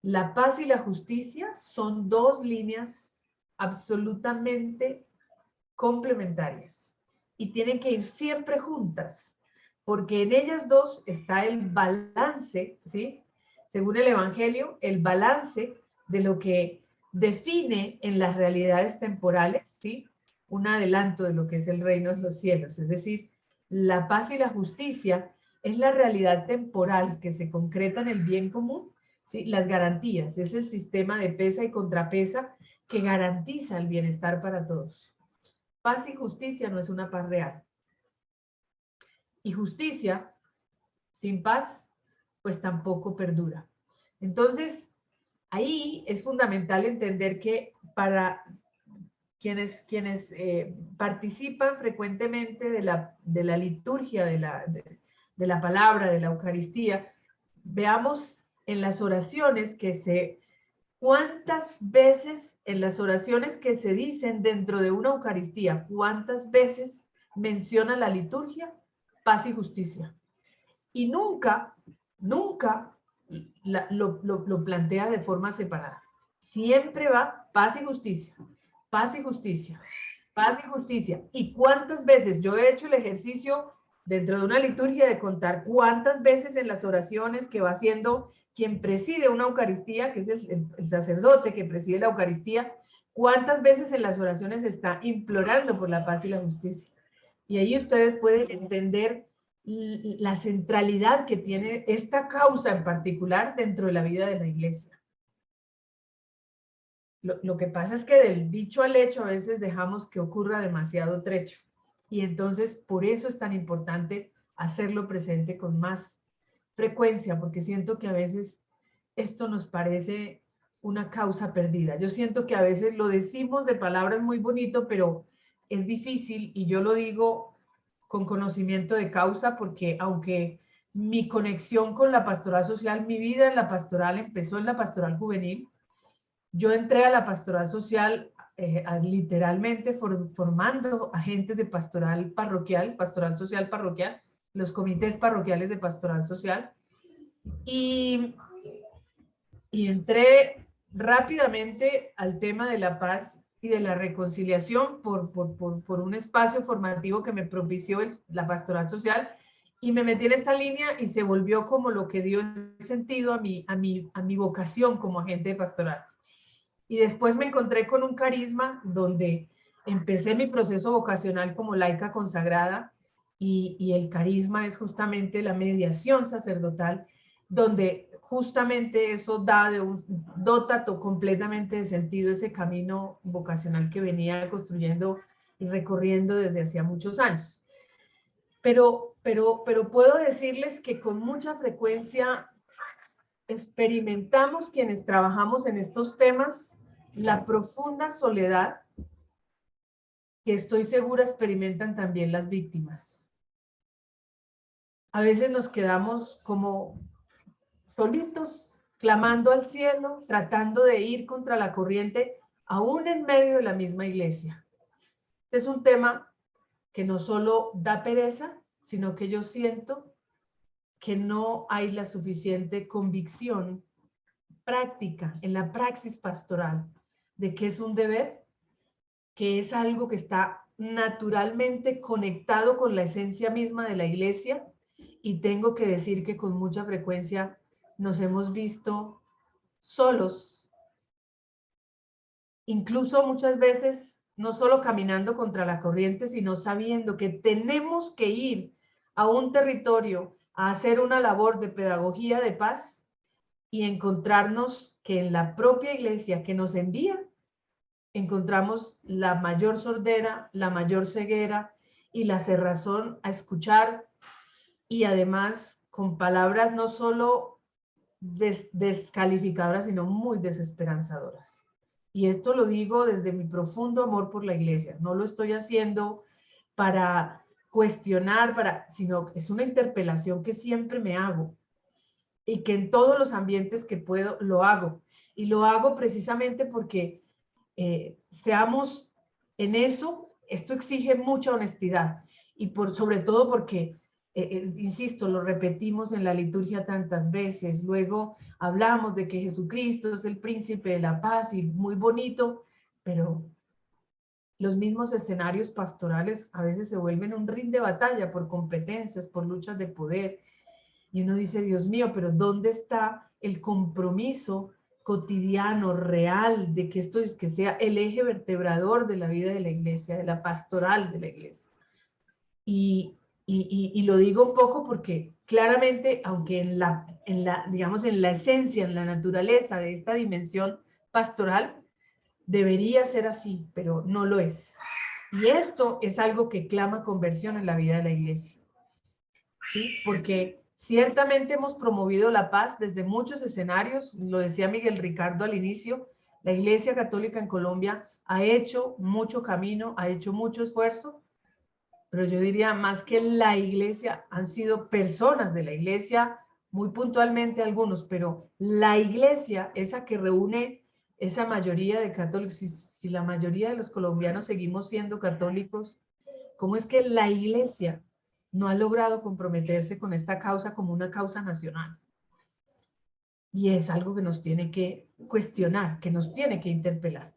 La paz y la justicia son dos líneas absolutamente complementarias y tienen que ir siempre juntas, porque en ellas dos está el balance, ¿sí? Según el Evangelio, el balance de lo que define en las realidades temporales, ¿sí? Un adelanto de lo que es el reino de los cielos, es decir, la paz y la justicia es la realidad temporal que se concreta en el bien común, ¿sí? Las garantías, es el sistema de pesa y contrapesa que garantiza el bienestar para todos. Paz y justicia no es una paz real. Y justicia sin paz, pues tampoco perdura. Entonces, ahí es fundamental entender que para quienes participan frecuentemente de la liturgia, de la palabra, de la Eucaristía, veamos en las oraciones cuántas veces en las oraciones que se dicen dentro de una Eucaristía, cuántas veces menciona la liturgia paz y justicia. Y nunca lo plantea de forma separada. Siempre va paz y justicia, paz y justicia, paz y justicia. ¿Y cuántas veces? Yo he hecho el ejercicio dentro de una liturgia de contar cuántas veces en las oraciones que va haciendo quien preside una Eucaristía, que es el sacerdote que preside la Eucaristía, cuántas veces en las oraciones está implorando por la paz y la justicia. Y ahí ustedes pueden entender la centralidad que tiene esta causa en particular dentro de la vida de la iglesia. Lo que pasa es que del dicho al hecho a veces dejamos que ocurra demasiado trecho. Y entonces por eso es tan importante hacerlo presente con más frecuencia, porque siento que a veces esto nos parece una causa perdida. Yo siento que a veces lo decimos de palabras muy bonito, pero es difícil, y yo lo digo con conocimiento de causa, porque aunque mi conexión con la pastoral social, mi vida en la pastoral empezó en la pastoral juvenil, yo entré a la pastoral social literalmente formando agentes de pastoral parroquial, pastoral social parroquial, los comités parroquiales de pastoral social, y entré rápidamente al tema de la paz y de la reconciliación por un espacio formativo que me propició la pastoral social, Y me metí en esta línea y se volvió como lo que dio sentido a mi vocación como agente pastoral. Y después me encontré con un carisma donde empecé mi proceso vocacional como laica consagrada, y el carisma es justamente la mediación sacerdotal, donde justamente eso dota completamente de sentido ese camino vocacional que venía construyendo y recorriendo desde hacía muchos años. Pero puedo decirles que con mucha frecuencia experimentamos, quienes trabajamos en estos temas, la profunda soledad que estoy segura experimentan también las víctimas. A veces nos quedamos como solitos, clamando al cielo, tratando de ir contra la corriente, aún en medio de la misma iglesia. Este es un tema que no solo da pereza, sino que yo siento que no hay la suficiente convicción práctica, en la praxis pastoral, de que es un deber, que es algo que está naturalmente conectado con la esencia misma de la iglesia, y tengo que decir que con mucha frecuencia nos hemos visto solos, incluso muchas veces no solo caminando contra la corriente, sino sabiendo que tenemos que ir a un territorio a hacer una labor de pedagogía de paz, y encontrarnos que en la propia iglesia que nos envía, encontramos la mayor sordera, la mayor ceguera y la cerrazón a escuchar, y además con palabras no solo descalificadoras, sino muy desesperanzadoras. Y esto lo digo desde mi profundo amor por la iglesia. No lo estoy haciendo para cuestionar, sino es una interpelación que siempre me hago, y que en todos los ambientes que puedo lo hago. Y lo hago precisamente porque seamos en eso, esto exige mucha honestidad, y sobre todo porque, insisto, lo repetimos en la liturgia tantas veces, luego hablamos de que Jesucristo es el príncipe de la paz y muy bonito, pero los mismos escenarios pastorales a veces se vuelven un ring de batalla por competencias, por luchas de poder. Y uno dice, Dios mío, pero ¿dónde está el compromiso cotidiano, real, de que esto que sea el eje vertebrador de la vida de la iglesia, de la pastoral de la iglesia? Y lo digo un poco porque claramente, aunque digamos, en la esencia, en la naturaleza de esta dimensión pastoral, debería ser así, pero no lo es. Y esto es algo que clama conversión en la vida de la iglesia, ¿sí? Porque ciertamente hemos promovido la paz desde muchos escenarios, lo decía Miguel Ricardo al inicio, la Iglesia Católica en Colombia ha hecho mucho camino, ha hecho mucho esfuerzo, pero yo diría más que la iglesia, han sido personas de la iglesia, muy puntualmente algunos, pero la iglesia, esa que reúne esa mayoría de católicos, si la mayoría de los colombianos seguimos siendo católicos, ¿cómo es que la iglesia no ha logrado comprometerse con esta causa como una causa nacional? Y es algo que nos tiene que cuestionar, que nos tiene que interpelar.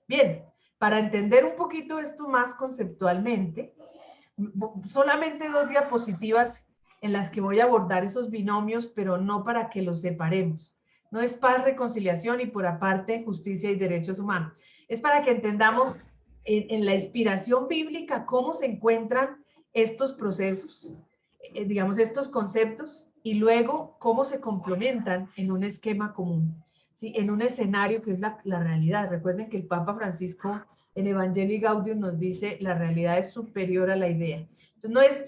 Bien, para entender un poquito esto más conceptualmente, solamente 2 diapositivas en las que voy a abordar esos binomios, pero no para que los separemos. No es paz, reconciliación y por aparte justicia y derechos humanos. Es para que entendamos en la inspiración bíblica cómo se encuentran estos procesos, digamos, estos conceptos, y luego cómo se complementan en un esquema común, ¿sí? En un escenario que es la realidad. Recuerden que el Papa Francisco en Evangelii Gaudium nos dice, la realidad es superior a la idea. Entonces, no es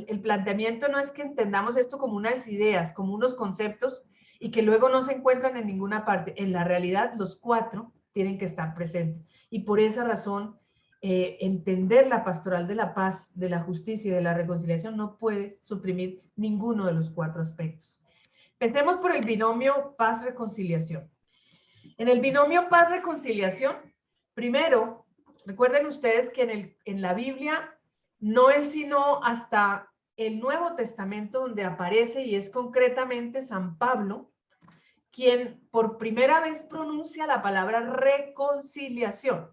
el planteamiento no es que entendamos esto como unas ideas, como unos conceptos, y que luego no se encuentran en ninguna parte. En la realidad, los 4 tienen que estar presentes. Y por esa razón, entender la pastoral de la paz, de la justicia y de la reconciliación no puede suprimir ninguno de los 4 aspectos. Empecemos por el binomio paz-reconciliación. En el binomio paz-reconciliación, primero, recuerden ustedes que en la Biblia no es sino hasta el Nuevo Testamento donde aparece, y es concretamente San Pablo quien por primera vez pronuncia la palabra reconciliación.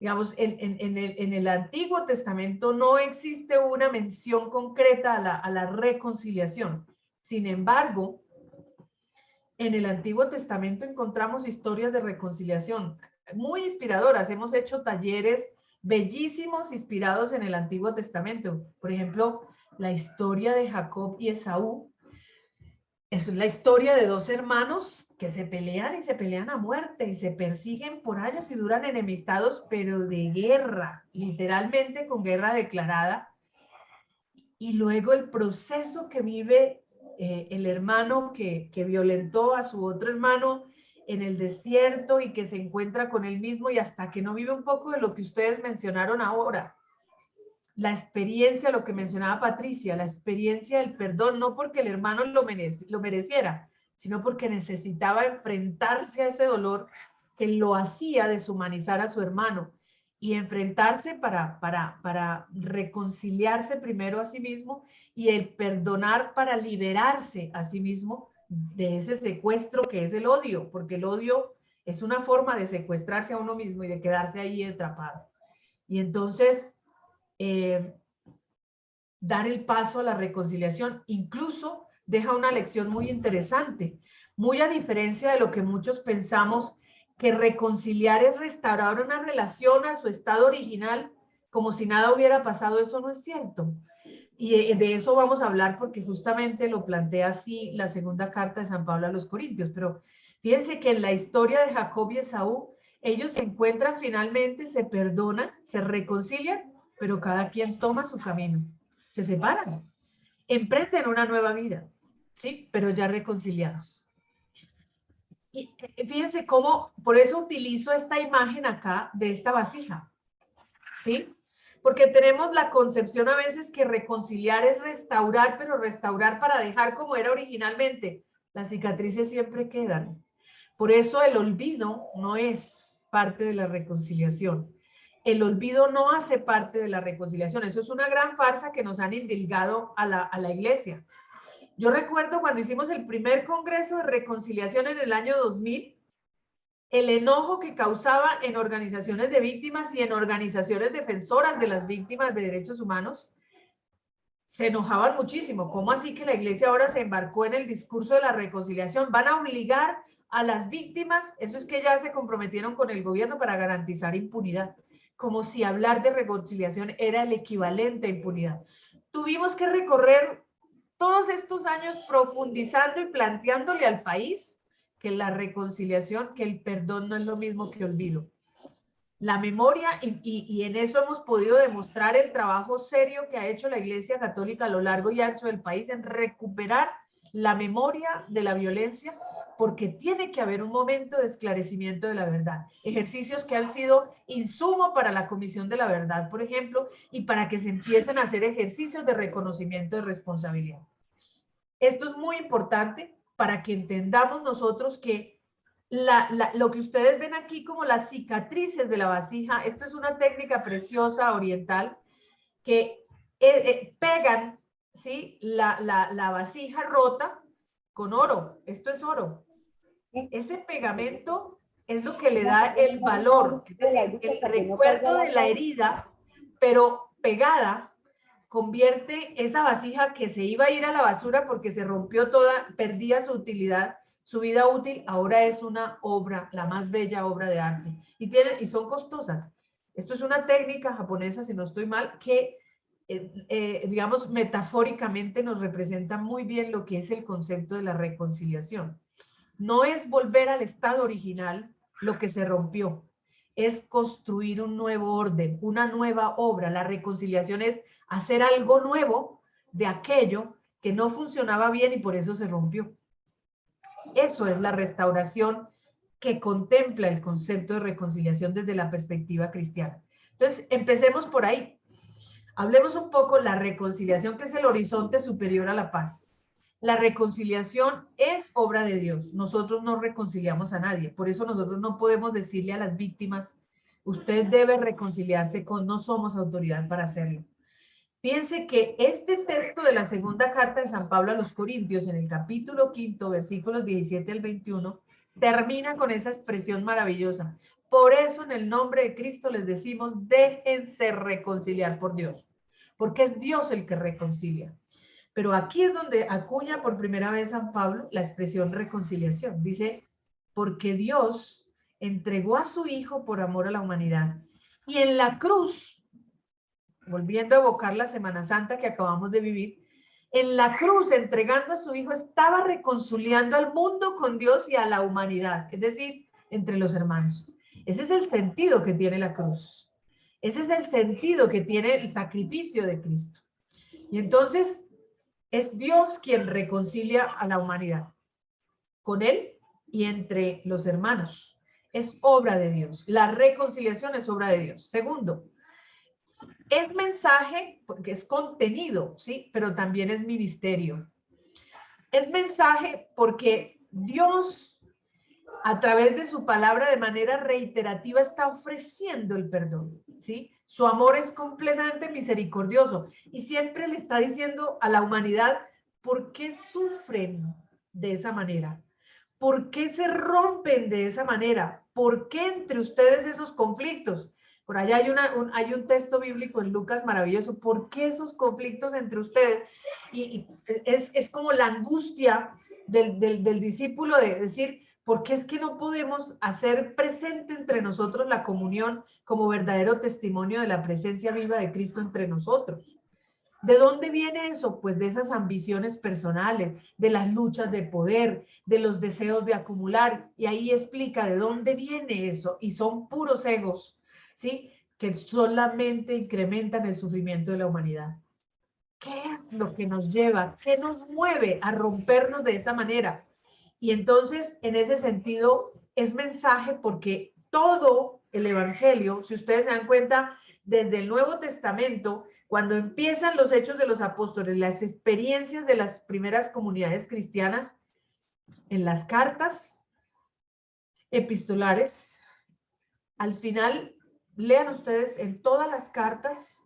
Digamos, en el Antiguo Testamento no existe una mención concreta a la reconciliación. Sin embargo, en el Antiguo Testamento encontramos historias de reconciliación muy inspiradoras. Hemos hecho talleres bellísimos inspirados en el Antiguo Testamento. Por ejemplo, la historia de Jacob y Esaú. Es la historia de dos hermanos que se pelean y se pelean a muerte y se persiguen por años y duran enemistados, pero de guerra, literalmente con guerra declarada. Y luego el proceso que vive el hermano que violentó a su otro hermano en el desierto y que se encuentra con él mismo y hasta que no vive un poco de lo que ustedes mencionaron ahora. La experiencia, lo que mencionaba Patricia, la experiencia del perdón, no porque el hermano lo mereciera, sino porque necesitaba enfrentarse a ese dolor que lo hacía deshumanizar a su hermano y enfrentarse para reconciliarse primero a sí mismo y el perdonar para liberarse a sí mismo de ese secuestro que es el odio, porque el odio es una forma de secuestrarse a uno mismo y de quedarse ahí atrapado. Y entonces dar el paso a la reconciliación incluso deja una lección muy interesante, muy a diferencia de lo que muchos pensamos, que reconciliar es restaurar una relación a su estado original como si nada hubiera pasado. Eso no es cierto. Y de eso vamos a hablar porque justamente lo plantea así la segunda carta de San Pablo a los Corintios. Pero fíjense que en la historia de Jacob y Esaú, ellos se encuentran finalmente, se perdonan, se reconcilian, pero cada quien toma su camino, se separan, emprenden una nueva vida, ¿sí? Pero ya reconciliados. Y fíjense cómo, por eso utilizo esta imagen acá de esta vasija, ¿sí? Porque tenemos la concepción a veces que reconciliar es restaurar, pero restaurar para dejar como era originalmente. Las cicatrices siempre quedan. Por eso el olvido no es parte de la reconciliación. El olvido no hace parte de la reconciliación. Eso es una gran farsa que nos han indilgado a la iglesia. Yo recuerdo cuando hicimos el primer congreso de reconciliación en el año 2000, el enojo que causaba en organizaciones de víctimas y en organizaciones defensoras de las víctimas de derechos humanos, se enojaban muchísimo. ¿Cómo así que la iglesia ahora se embarcó en el discurso de la reconciliación? Van a obligar a las víctimas, eso es que ya se comprometieron con el gobierno para garantizar impunidad, como si hablar de reconciliación era el equivalente a impunidad. Tuvimos que recorrer todos estos años profundizando y planteándole al país que la reconciliación, que el perdón no es lo mismo que olvido. La memoria, y en eso hemos podido demostrar el trabajo serio que ha hecho la Iglesia Católica a lo largo y ancho del país en recuperar la memoria de la violencia, porque tiene que haber un momento de esclarecimiento de la verdad. Ejercicios que han sido insumo para la Comisión de la Verdad, por ejemplo, y para que se empiecen a hacer ejercicios de reconocimiento de responsabilidad. Esto es muy importante para que entendamos nosotros que lo que ustedes ven aquí como las cicatrices de la vasija, esto es una técnica preciosa oriental que pegan, ¿sí? la vasija rota con oro. Esto es oro. Ese pegamento es lo que le da el valor, el recuerdo de la herida, pero pegada, convierte esa vasija que se iba a ir a la basura porque se rompió toda, perdía su utilidad, su vida útil, ahora es una obra, la más bella obra de arte. Y son costosas. Esto es una técnica japonesa, si no estoy mal, que, digamos, metafóricamente nos representa muy bien lo que es el concepto de la reconciliación. No es volver al estado original lo que se rompió, es construir un nuevo orden, una nueva obra. La reconciliación es hacer algo nuevo de aquello que no funcionaba bien y por eso se rompió. Eso es la restauración que contempla el concepto de reconciliación desde la perspectiva cristiana. Entonces, empecemos por ahí. Hablemos un poco de la reconciliación, que es el horizonte superior a la paz. La reconciliación es obra de Dios. Nosotros no reconciliamos a nadie. Por eso nosotros no podemos decirle a las víctimas, usted debe reconciliarse con, no somos autoridad para hacerlo. Fíjense que este texto de la segunda carta de San Pablo a los Corintios, en el capítulo 5, versículos 17 al 21, termina con esa expresión maravillosa. Por eso en el nombre de Cristo les decimos, déjense reconciliar por Dios, porque es Dios el que reconcilia. Pero aquí es donde acuña por primera vez San Pablo la expresión reconciliación. Dice, porque Dios entregó a su Hijo por amor a la humanidad. Y en la cruz, volviendo a evocar la Semana Santa que acabamos de vivir, en la cruz, entregando a su Hijo, estaba reconciliando al mundo con Dios y a la humanidad, es decir, entre los hermanos. Ese es el sentido que tiene la cruz. Ese es el sentido que tiene el sacrificio de Cristo. Y entonces es Dios quien reconcilia a la humanidad con Él y entre los hermanos. Es obra de Dios. La reconciliación es obra de Dios. Segundo, es mensaje porque es contenido, ¿sí? Pero también es ministerio. Es mensaje porque Dios, a través de su palabra, de manera reiterativa, está ofreciendo el perdón, ¿sí? Su amor es completamente misericordioso y siempre le está diciendo a la humanidad, ¿por qué sufren de esa manera? ¿Por qué se rompen de esa manera? ¿Por qué entre ustedes esos conflictos? Por allá hay un texto bíblico en Lucas maravilloso. ¿Por qué esos conflictos entre ustedes? Y es como la angustia del discípulo de decir, ¿por qué es que no podemos hacer presente entre nosotros la comunión como verdadero testimonio de la presencia viva de Cristo entre nosotros? ¿De dónde viene eso? Pues de esas ambiciones personales, de las luchas de poder, de los deseos de acumular. Y ahí explica de dónde viene eso. Y son puros egos, ¿sí? Que solamente incrementan el sufrimiento de la humanidad. ¿Qué es lo que nos lleva? ¿Qué nos mueve a rompernos de esa manera? Y entonces, en ese sentido, es mensaje porque todo el Evangelio, si ustedes se dan cuenta, desde el Nuevo Testamento, cuando empiezan los hechos de los apóstoles, las experiencias de las primeras comunidades cristianas, en las cartas epistolares, al final, lean ustedes en todas las cartas,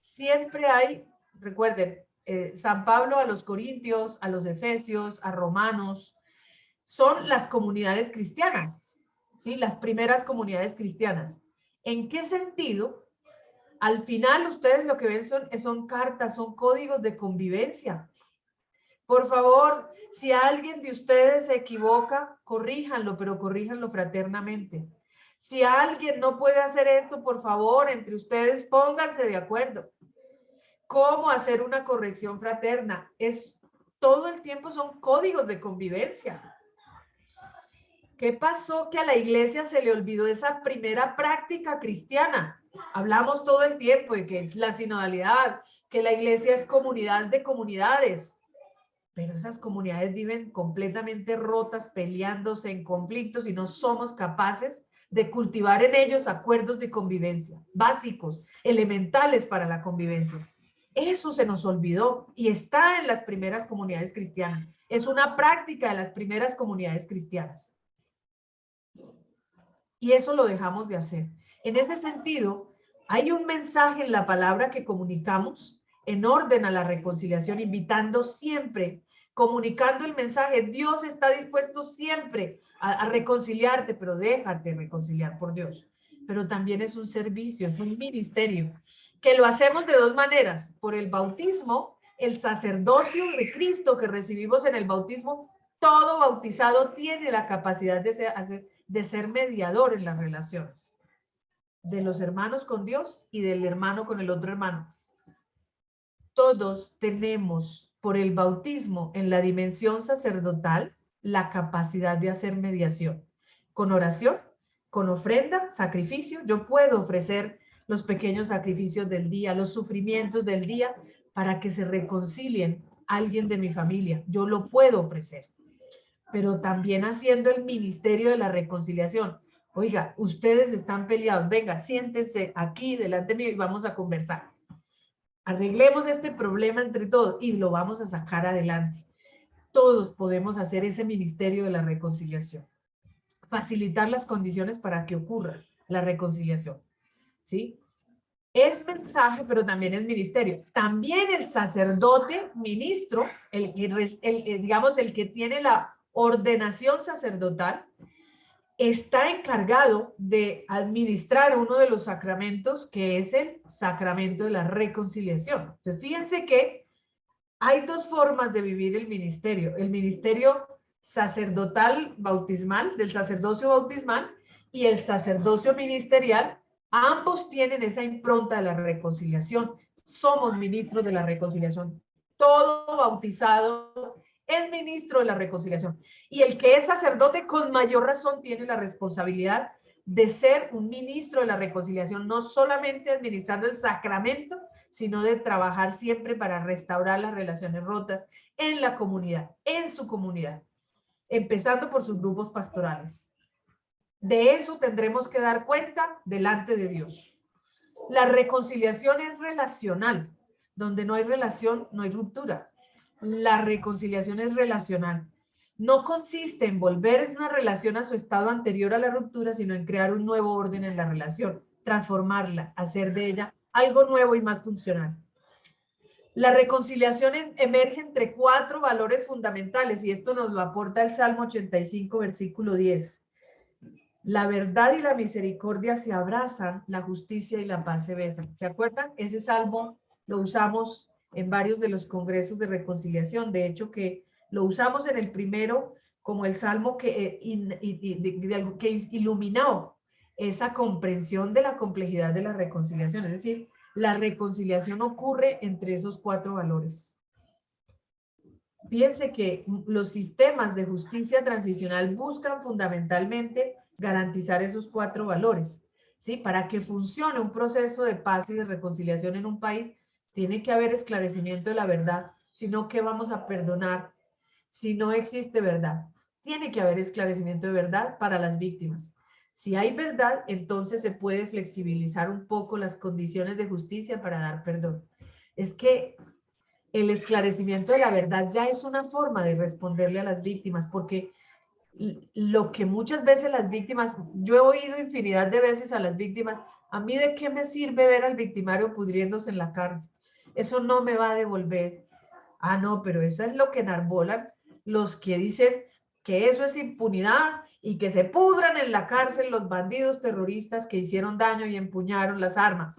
siempre hay, recuerden, San Pablo a los Corintios, a los Efesios, a Romanos, son las comunidades cristianas, ¿sí? Las primeras comunidades cristianas. ¿En qué sentido? Al final ustedes lo que ven son cartas, son códigos de convivencia. Por favor, si alguien de ustedes se equivoca, corríjanlo, pero corríjanlo fraternamente. Si alguien no puede hacer esto, por favor, entre ustedes pónganse de acuerdo. ¿Cómo hacer una corrección fraterna? Todo el tiempo son códigos de convivencia. ¿Qué pasó? Que a la iglesia se le olvidó esa primera práctica cristiana. Hablamos todo el tiempo de que es la sinodalidad, que la iglesia es comunidad de comunidades, pero esas comunidades viven completamente rotas, peleándose en conflictos y no somos capaces de cultivar en ellos acuerdos de convivencia básicos, elementales para la convivencia. Eso se nos olvidó y está en las primeras comunidades cristianas. Es una práctica de las primeras comunidades cristianas. Y eso lo dejamos de hacer. En ese sentido, hay un mensaje en la palabra que comunicamos en orden a la reconciliación, invitando siempre, comunicando el mensaje. Dios está dispuesto siempre a reconciliarte, pero déjate reconciliar por Dios. Pero también es un servicio, es un ministerio, que lo hacemos de dos maneras. Por el bautismo, el sacerdocio de Cristo que recibimos en el bautismo, todo bautizado tiene la capacidad de ser mediador en las relaciones de los hermanos con Dios y del hermano con el otro hermano. Todos tenemos por el bautismo en la dimensión sacerdotal la capacidad de hacer mediación. Con oración, con ofrenda, sacrificio, yo puedo ofrecer los pequeños sacrificios del día, los sufrimientos del día para que se reconcilien alguien de mi familia. Yo lo puedo ofrecer. Pero también haciendo el ministerio de la reconciliación. Oiga, ustedes están peleados, venga, siéntense aquí delante mío y vamos a conversar. Arreglemos este problema entre todos y lo vamos a sacar adelante. Todos podemos hacer ese ministerio de la reconciliación. Facilitar las condiciones para que ocurra la reconciliación. ¿Sí? Es mensaje, pero también es ministerio. También el sacerdote, ministro, digamos, el que tiene la ordenación sacerdotal, está encargado de administrar uno de los sacramentos, que es el sacramento de la reconciliación. Entonces, fíjense que hay dos formas de vivir el ministerio sacerdotal bautismal, del sacerdocio bautismal, y el sacerdocio ministerial. Ambos tienen esa impronta de la reconciliación. Somos ministros de la reconciliación. Todo bautizado es ministro de la reconciliación. Y el que es sacerdote con mayor razón tiene la responsabilidad de ser un ministro de la reconciliación, no solamente administrando el sacramento, sino de trabajar siempre para restaurar las relaciones rotas en la comunidad, en su comunidad, empezando por sus grupos pastorales. De eso tendremos que dar cuenta delante de Dios. La reconciliación es relacional. Donde no hay relación, no hay ruptura. La reconciliación es relacional. No consiste en volver una relación a su estado anterior a la ruptura, sino en crear un nuevo orden en la relación, transformarla, hacer de ella algo nuevo y más funcional. La reconciliación emerge entre 4 valores fundamentales, y esto nos lo aporta el Salmo 85, versículo 10. La verdad y la misericordia se abrazan, la justicia y la paz se besan. ¿Se acuerdan? Ese salmo lo usamos en varios de los congresos de reconciliación. De hecho, que lo usamos en el primero como el salmo que iluminó esa comprensión de la complejidad de la reconciliación. Es decir, la reconciliación ocurre entre esos 4 valores. Piense que los sistemas de justicia transicional buscan fundamentalmente garantizar esos 4 valores, ¿sí? Para que funcione un proceso de paz y de reconciliación en un país, tiene que haber esclarecimiento de la verdad, sino que vamos a perdonar si no existe verdad. Tiene que haber esclarecimiento de verdad para las víctimas. Si hay verdad, entonces se puede flexibilizar un poco las condiciones de justicia para dar perdón. Es que el esclarecimiento de la verdad ya es una forma de responderle a las víctimas, porque lo que muchas veces las víctimas, yo he oído infinidad de veces a las víctimas, ¿a mí de qué me sirve ver al victimario pudriéndose en la cárcel? Eso no me va a devolver. Ah, no, pero eso es lo que enarbolan los que dicen que eso es impunidad y que se pudran en la cárcel los bandidos terroristas que hicieron daño y empuñaron las armas.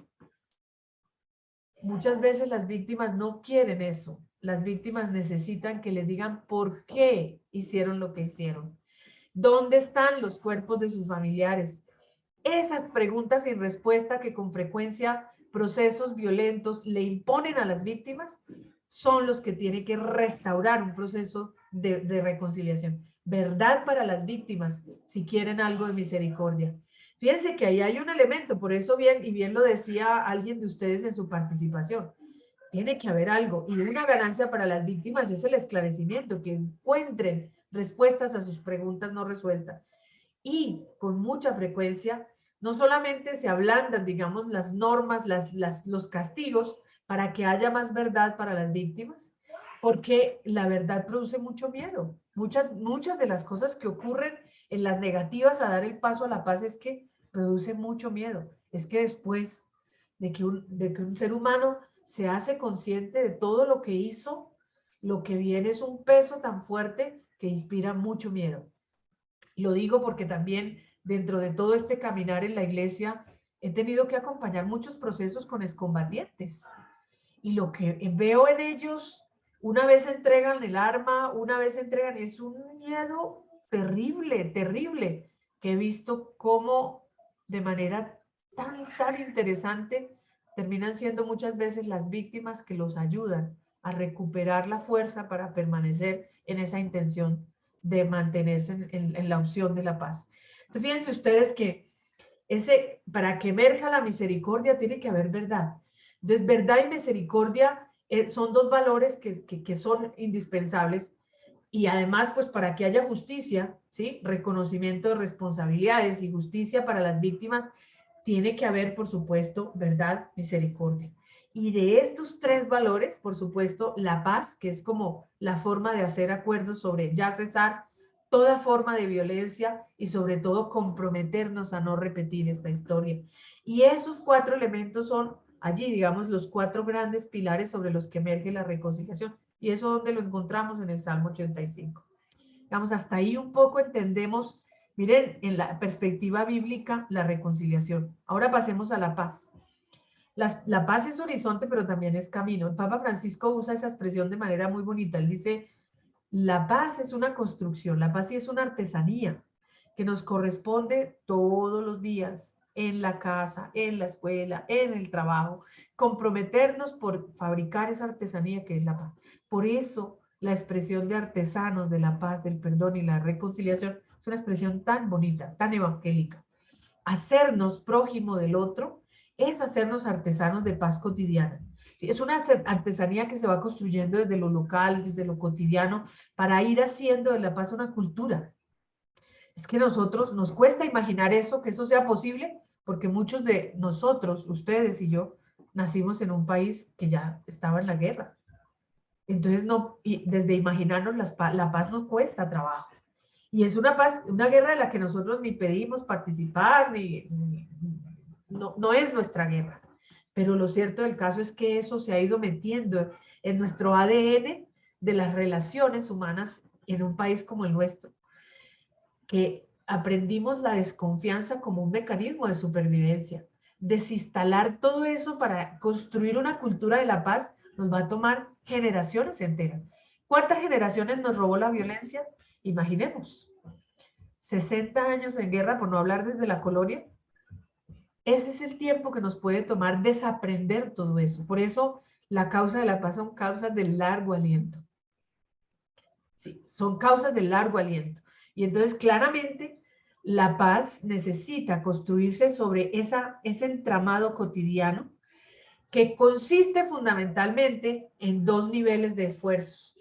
Muchas veces las víctimas no quieren eso. Las víctimas necesitan que les digan por qué hicieron lo que hicieron. ¿Dónde están los cuerpos de sus familiares? Esas preguntas sin respuesta que con frecuencia procesos violentos le imponen a las víctimas son los que tienen que restaurar un proceso de reconciliación. Verdad para las víctimas, si quieren algo de misericordia. Fíjense que ahí hay un elemento, por eso bien lo decía alguien de ustedes en su participación. Tiene que haber algo, y una ganancia para las víctimas es el esclarecimiento, que encuentren respuestas a sus preguntas no resueltas. Y con mucha frecuencia, no solamente se ablandan, digamos, las normas, los castigos, para que haya más verdad para las víctimas, porque la verdad produce mucho miedo. Muchas de las cosas que ocurren en las negativas a dar el paso a la paz es que produce mucho miedo. Es que después de que un ser humano se hace consciente de todo lo que hizo, lo que viene es un peso tan fuerte que inspira mucho miedo. Lo digo porque también dentro de todo este caminar en la iglesia he tenido que acompañar muchos procesos con excombatientes. Y lo que veo en ellos, una vez entregan el arma, una vez entregan, es un miedo terrible, terrible, que he visto cómo de manera tan interesante terminan siendo muchas veces las víctimas que los ayudan a recuperar la fuerza para permanecer en esa intención de mantenerse en la opción de la paz. Entonces, fíjense ustedes que para que emerja la misericordia tiene que haber verdad. Entonces, verdad y misericordia son 2 valores que son indispensables. Y además, pues para que haya justicia, ¿sí? Reconocimiento de responsabilidades y justicia para las víctimas, tiene que haber, por supuesto, verdad, misericordia. Y de estos 3 valores, por supuesto, la paz, que es como la forma de hacer acuerdos sobre ya cesar toda forma de violencia y sobre todo comprometernos a no repetir esta historia. Y esos 4 elementos son allí, digamos, los 4 grandes pilares sobre los que emerge la reconciliación. Y eso donde lo encontramos en el Salmo 85. Digamos, hasta ahí un poco entendemos Miren, en la perspectiva bíblica, la reconciliación. Ahora pasemos a la paz. La paz es horizonte, pero también es camino. El Papa Francisco usa esa expresión de manera muy bonita. Él dice, la paz es una construcción, la paz sí es una artesanía que nos corresponde todos los días, en la casa, en la escuela, en el trabajo, comprometernos por fabricar esa artesanía que es la paz. Por eso la expresión de artesanos de la paz, del perdón y la reconciliación es una expresión tan bonita, tan evangélica. Hacernos prójimo del otro es hacernos artesanos de paz cotidiana. Sí, es una artesanía que se va construyendo desde lo local, desde lo cotidiano, para ir haciendo de la paz una cultura. Es que nosotros nos cuesta imaginar eso, que eso sea posible, porque muchos de nosotros, ustedes y yo, nacimos en un país que ya estaba en la guerra. Entonces, no, y desde imaginarnos la paz nos cuesta trabajo. Y es una paz, una guerra de la que nosotros ni pedimos participar, no es nuestra guerra. Pero lo cierto del caso es que eso se ha ido metiendo en nuestro ADN de las relaciones humanas en un país como el nuestro, que aprendimos la desconfianza como un mecanismo de supervivencia. Desinstalar todo eso para construir una cultura de la paz nos va a tomar generaciones enteras. ¿Cuántas generaciones nos robó la violencia? Imaginemos, 60 años en guerra, por no hablar desde la colonia. Ese es el tiempo que nos puede tomar desaprender todo eso. Por eso la causa de la paz son causas de largo aliento. Sí, son causas de largo aliento. Y entonces claramente la paz necesita construirse sobre ese entramado cotidiano que consiste fundamentalmente en dos niveles de esfuerzos.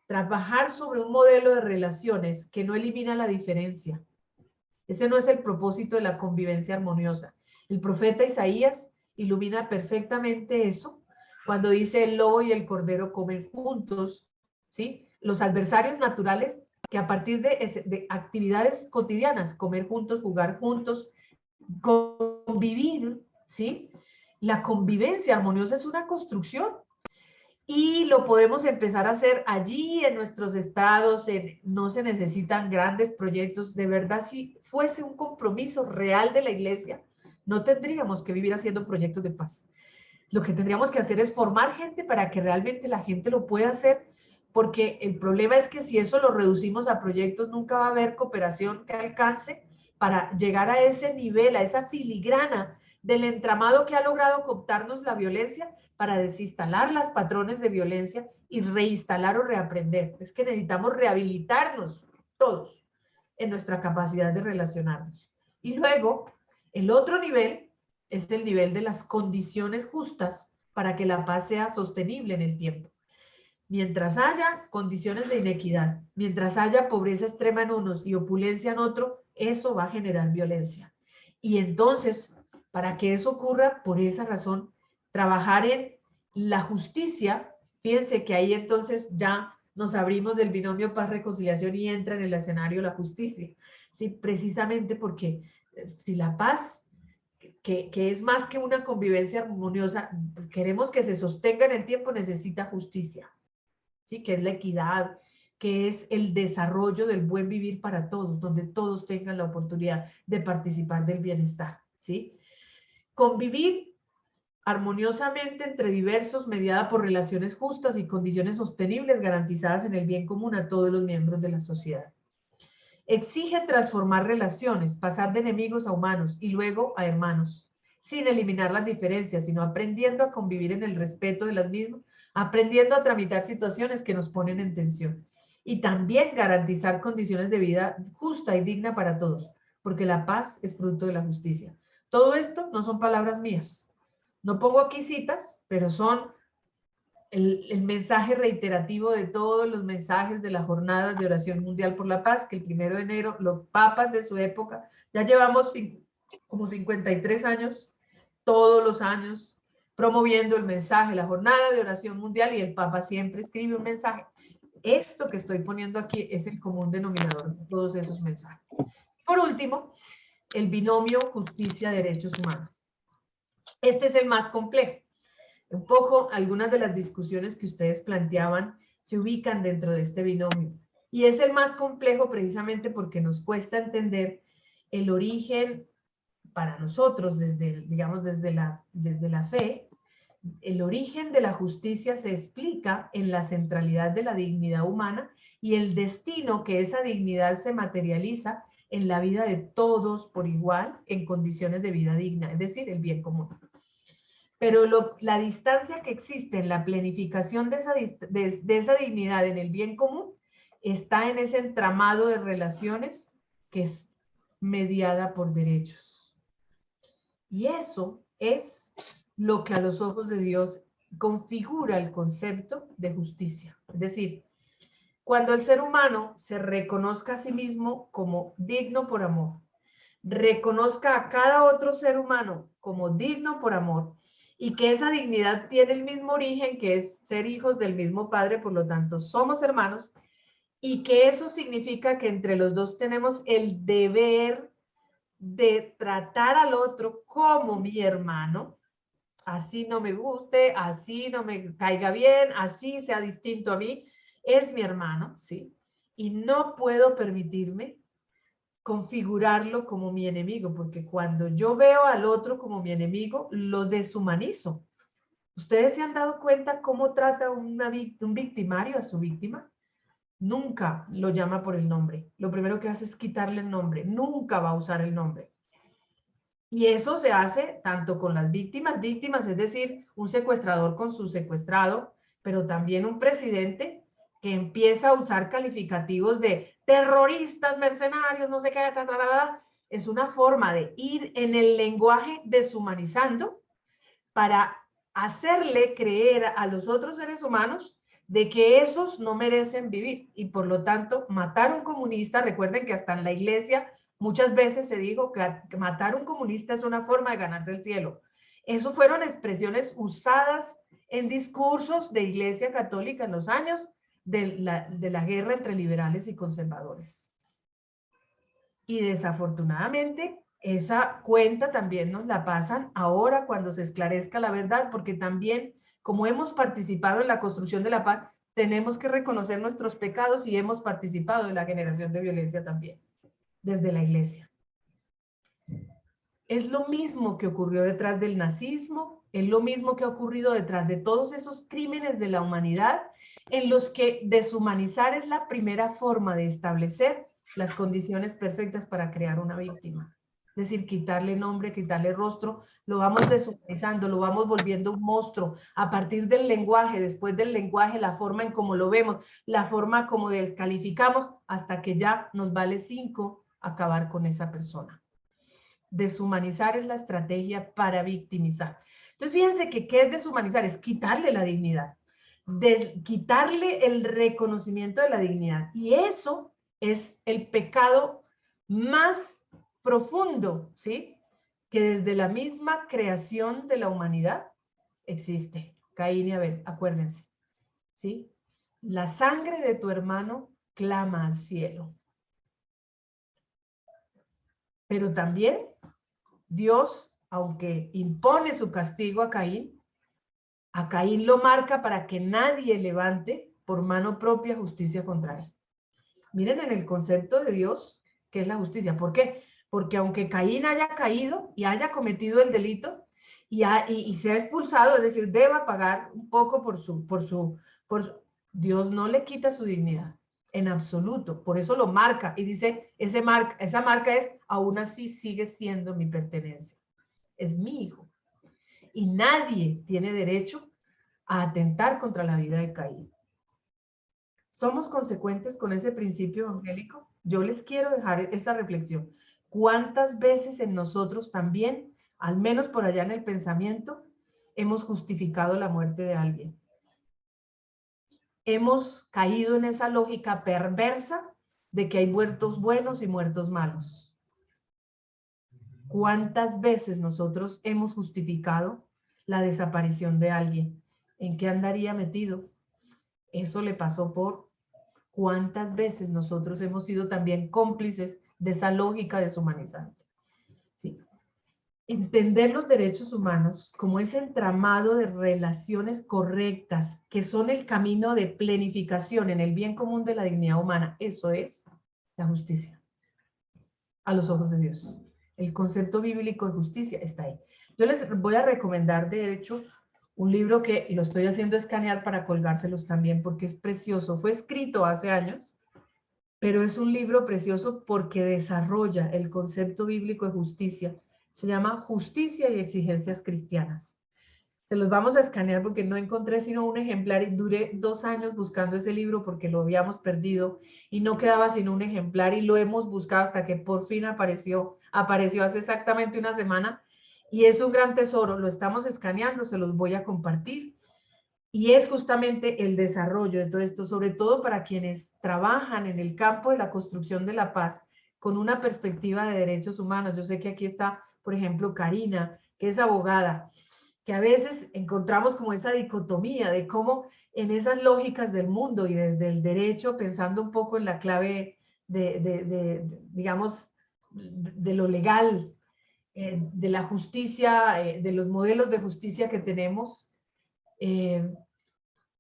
Trabajar sobre un modelo de relaciones que no elimina la diferencia. Ese no es el propósito de la convivencia armoniosa. El profeta Isaías ilumina perfectamente eso cuando dice el lobo y el cordero comen juntos, ¿sí? Los adversarios naturales que a partir de actividades cotidianas, comer juntos, jugar juntos, convivir, ¿sí? La convivencia armoniosa es una construcción y lo podemos empezar a hacer allí en nuestros estados, no se necesitan grandes proyectos, de verdad si fuese un compromiso real de la iglesia, no tendríamos que vivir haciendo proyectos de paz. Lo que tendríamos que hacer es formar gente para que realmente la gente lo pueda hacer, porque el problema es que si eso lo reducimos a proyectos, nunca va a haber cooperación que alcance para llegar a ese nivel, a esa filigrana del entramado que ha logrado cooptarnos la violencia para desinstalar los patrones de violencia y reinstalar o reaprender. Es que necesitamos rehabilitarnos todos en nuestra capacidad de relacionarnos. Y luego, el otro nivel es el nivel de las condiciones justas para que la paz sea sostenible en el tiempo. Mientras haya condiciones de inequidad, mientras haya pobreza extrema en unos y opulencia en otro, eso va a generar violencia. Y entonces, para que eso ocurra, por esa razón, trabajar en la justicia, fíjense que ahí entonces ya nos abrimos del binomio paz-reconciliación y entra en el escenario la justicia, ¿sí? Precisamente porque si la paz, que es más que una convivencia armoniosa, queremos que se sostenga en el tiempo, necesita justicia, ¿sí? Que es la equidad, que es el desarrollo del buen vivir para todos, donde todos tengan la oportunidad de participar del bienestar, ¿sí? Convivir armoniosamente entre diversos, mediada por relaciones justas y condiciones sostenibles garantizadas en el bien común a todos los miembros de la sociedad. Exige transformar relaciones, pasar de enemigos a humanos y luego a hermanos, sin eliminar las diferencias, sino aprendiendo a convivir en el respeto de las mismas, aprendiendo a tramitar situaciones que nos ponen en tensión y también garantizar condiciones de vida justa y digna para todos, porque la paz es fruto de la justicia. Todo esto no son palabras mías. No pongo aquí citas, pero son el mensaje reiterativo de todos los mensajes de las jornadas de oración mundial por la paz, que el 1 de enero los papas de su época, ya llevamos como 53 años, todos los años, promoviendo el mensaje, la jornada de oración mundial, y el papa siempre escribe un mensaje. Esto que estoy poniendo aquí es el común denominador de todos esos mensajes. Por último, el binomio justicia-derechos humanos. Este es el más complejo. Un poco, algunas de las discusiones que ustedes planteaban se ubican dentro de este binomio. Y es el más complejo precisamente porque nos cuesta entender el origen para nosotros, digamos, desde la fe, el origen de la justicia se explica en la centralidad de la dignidad humana y el destino que esa dignidad se materializa en la vida de todos por igual en condiciones de vida digna, es decir, el bien común. Pero la distancia que existe en la planificación de esa dignidad en el bien común está en ese entramado de relaciones que es mediada por derechos. Y eso es lo que a los ojos de Dios configura el concepto de justicia. Es decir, cuando el ser humano se reconozca a sí mismo como digno por amor, reconozca a cada otro ser humano como digno por amor, y que esa dignidad tiene el mismo origen, que es ser hijos del mismo Padre, por lo tanto somos hermanos, y que eso significa que entre los dos tenemos el deber de tratar al otro como mi hermano, así no me guste, así no me caiga bien, así sea distinto a mí, es mi hermano, ¿sí? Y no puedo permitirme configurarlo como mi enemigo, porque cuando yo veo al otro como mi enemigo, lo deshumanizo. ¿Ustedes se han dado cuenta cómo trata un victimario a su víctima? Nunca lo llama por el nombre. Lo primero que hace es quitarle el nombre. Nunca va a usar el nombre. Y eso se hace tanto con las víctimas, es decir, un secuestrador con su secuestrado, pero también un presidente que empieza a usar calificativos de terroristas, mercenarios, no sé qué, es una forma de ir en el lenguaje deshumanizando para hacerle creer a los otros seres humanos de que esos no merecen vivir y por lo tanto matar a un comunista, recuerden que hasta en la iglesia muchas veces se dijo que matar a un comunista es una forma de ganarse el cielo. Eso fueron expresiones usadas en discursos de Iglesia Católica en los años de la guerra entre liberales y conservadores. Y desafortunadamente, esa cuenta también nos la pasan ahora cuando se esclarezca la verdad, porque también, como hemos participado en la construcción de la paz, tenemos que reconocer nuestros pecados y hemos participado en la generación de violencia también, desde la iglesia. Es lo mismo que ocurrió detrás del nazismo, es lo mismo que ha ocurrido detrás de todos esos crímenes de la humanidad en los que deshumanizar es la primera forma de establecer las condiciones perfectas para crear una víctima. Es decir, quitarle nombre, quitarle rostro, lo vamos deshumanizando, lo vamos volviendo un monstruo a partir del lenguaje, después del lenguaje, la forma en cómo lo vemos, la forma como descalificamos, hasta que ya nos vale 5 acabar con esa persona. Deshumanizar es la estrategia para victimizar. Entonces, fíjense que ¿qué es deshumanizar? Es quitarle la dignidad, quitarle el reconocimiento de la dignidad. Y eso es el pecado más profundo, ¿sí? Que desde la misma creación de la humanidad existe. Caín y Abel, acuérdense, ¿sí? La sangre de tu hermano clama al cielo. Pero también Dios, aunque impone su castigo a Caín lo marca para que nadie levante por mano propia justicia contra él. Miren en el concepto de Dios qué es la justicia. ¿Por qué? Porque aunque Caín haya caído y haya cometido el delito y se ha expulsado, es decir, deba pagar un poco Dios no le quita su dignidad. En absoluto, por eso lo marca y dice, esa marca es, aún así sigue siendo mi pertenencia, es mi hijo. Y nadie tiene derecho a atentar contra la vida de Caín. ¿Somos consecuentes con ese principio evangélico? Yo les quiero dejar esa reflexión. ¿Cuántas veces en nosotros también, al menos por allá en el pensamiento, hemos justificado la muerte de alguien? Hemos caído en esa lógica perversa de que hay muertos buenos y muertos malos. ¿Cuántas veces nosotros hemos justificado la desaparición de alguien? ¿En qué andaría metido? Eso le pasó por cuántas veces nosotros hemos sido también cómplices de esa lógica deshumanizante. Sí. Entender los derechos humanos como ese entramado de relaciones correctas que son el camino de planificación en el bien común de la dignidad humana, eso es la justicia. a los ojos de Dios. El concepto bíblico de justicia está ahí. Yo les voy a recomendar, de hecho, un libro que lo estoy haciendo escanear para colgárselos también porque es precioso. Fue escrito hace años, pero es un libro precioso porque desarrolla el concepto bíblico de justicia. Se llama Justicia y Exigencias Cristianas. Se los vamos a escanear porque no encontré sino un ejemplar y duré 2 años buscando ese libro porque lo habíamos perdido y no quedaba sino un ejemplar y lo hemos buscado hasta que por fin apareció hace exactamente una semana y es un gran tesoro, lo estamos escaneando, se los voy a compartir y es justamente el desarrollo de todo esto, sobre todo para quienes trabajan en el campo de la construcción de la paz con una perspectiva de derechos humanos. Yo sé que aquí está, por ejemplo, Karina, que es abogada, que a veces encontramos como esa dicotomía de cómo en esas lógicas del mundo y desde el derecho, pensando un poco en la clave digamos, de lo legal, de la justicia, de los modelos de justicia que tenemos, y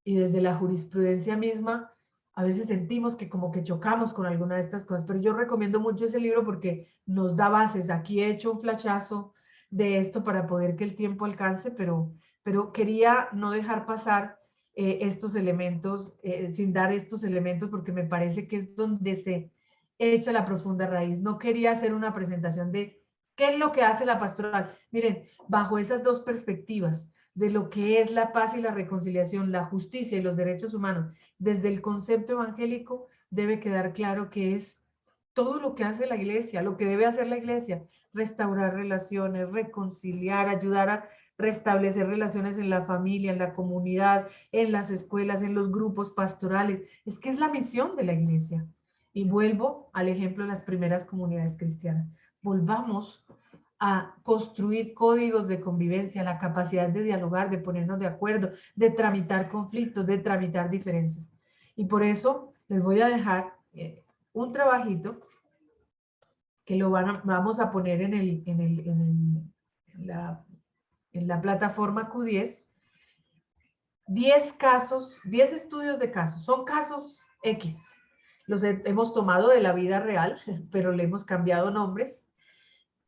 desde la jurisprudencia misma, a veces sentimos que como que chocamos con alguna de estas cosas, pero yo recomiendo mucho ese libro porque nos da bases. Aquí he hecho un flashazo de esto para poder que el tiempo alcance, pero quería no dejar pasar estos elementos, sin dar estos elementos, porque me parece que es donde se echa la profunda raíz. No quería hacer una presentación de qué es lo que hace la pastoral. Miren, bajo esas dos perspectivas, de lo que es la paz y la reconciliación, la justicia y los derechos humanos, desde el concepto evangélico, debe quedar claro que es todo lo que hace la iglesia, lo que debe hacer la iglesia, restaurar relaciones, reconciliar, ayudar a restablecer relaciones en la familia, en la comunidad, en las escuelas, en los grupos pastorales. Es que es la misión de la iglesia. Y vuelvo al ejemplo de las primeras comunidades cristianas. Volvamos a construir códigos de convivencia, la capacidad de dialogar, de ponernos de acuerdo, de tramitar conflictos, de tramitar diferencias. Y por eso les voy a dejar un trabajito que vamos a poner en la plataforma Q10, 10 casos, 10 estudios de casos, son casos X. Los hemos tomado de la vida real, pero le hemos cambiado nombres.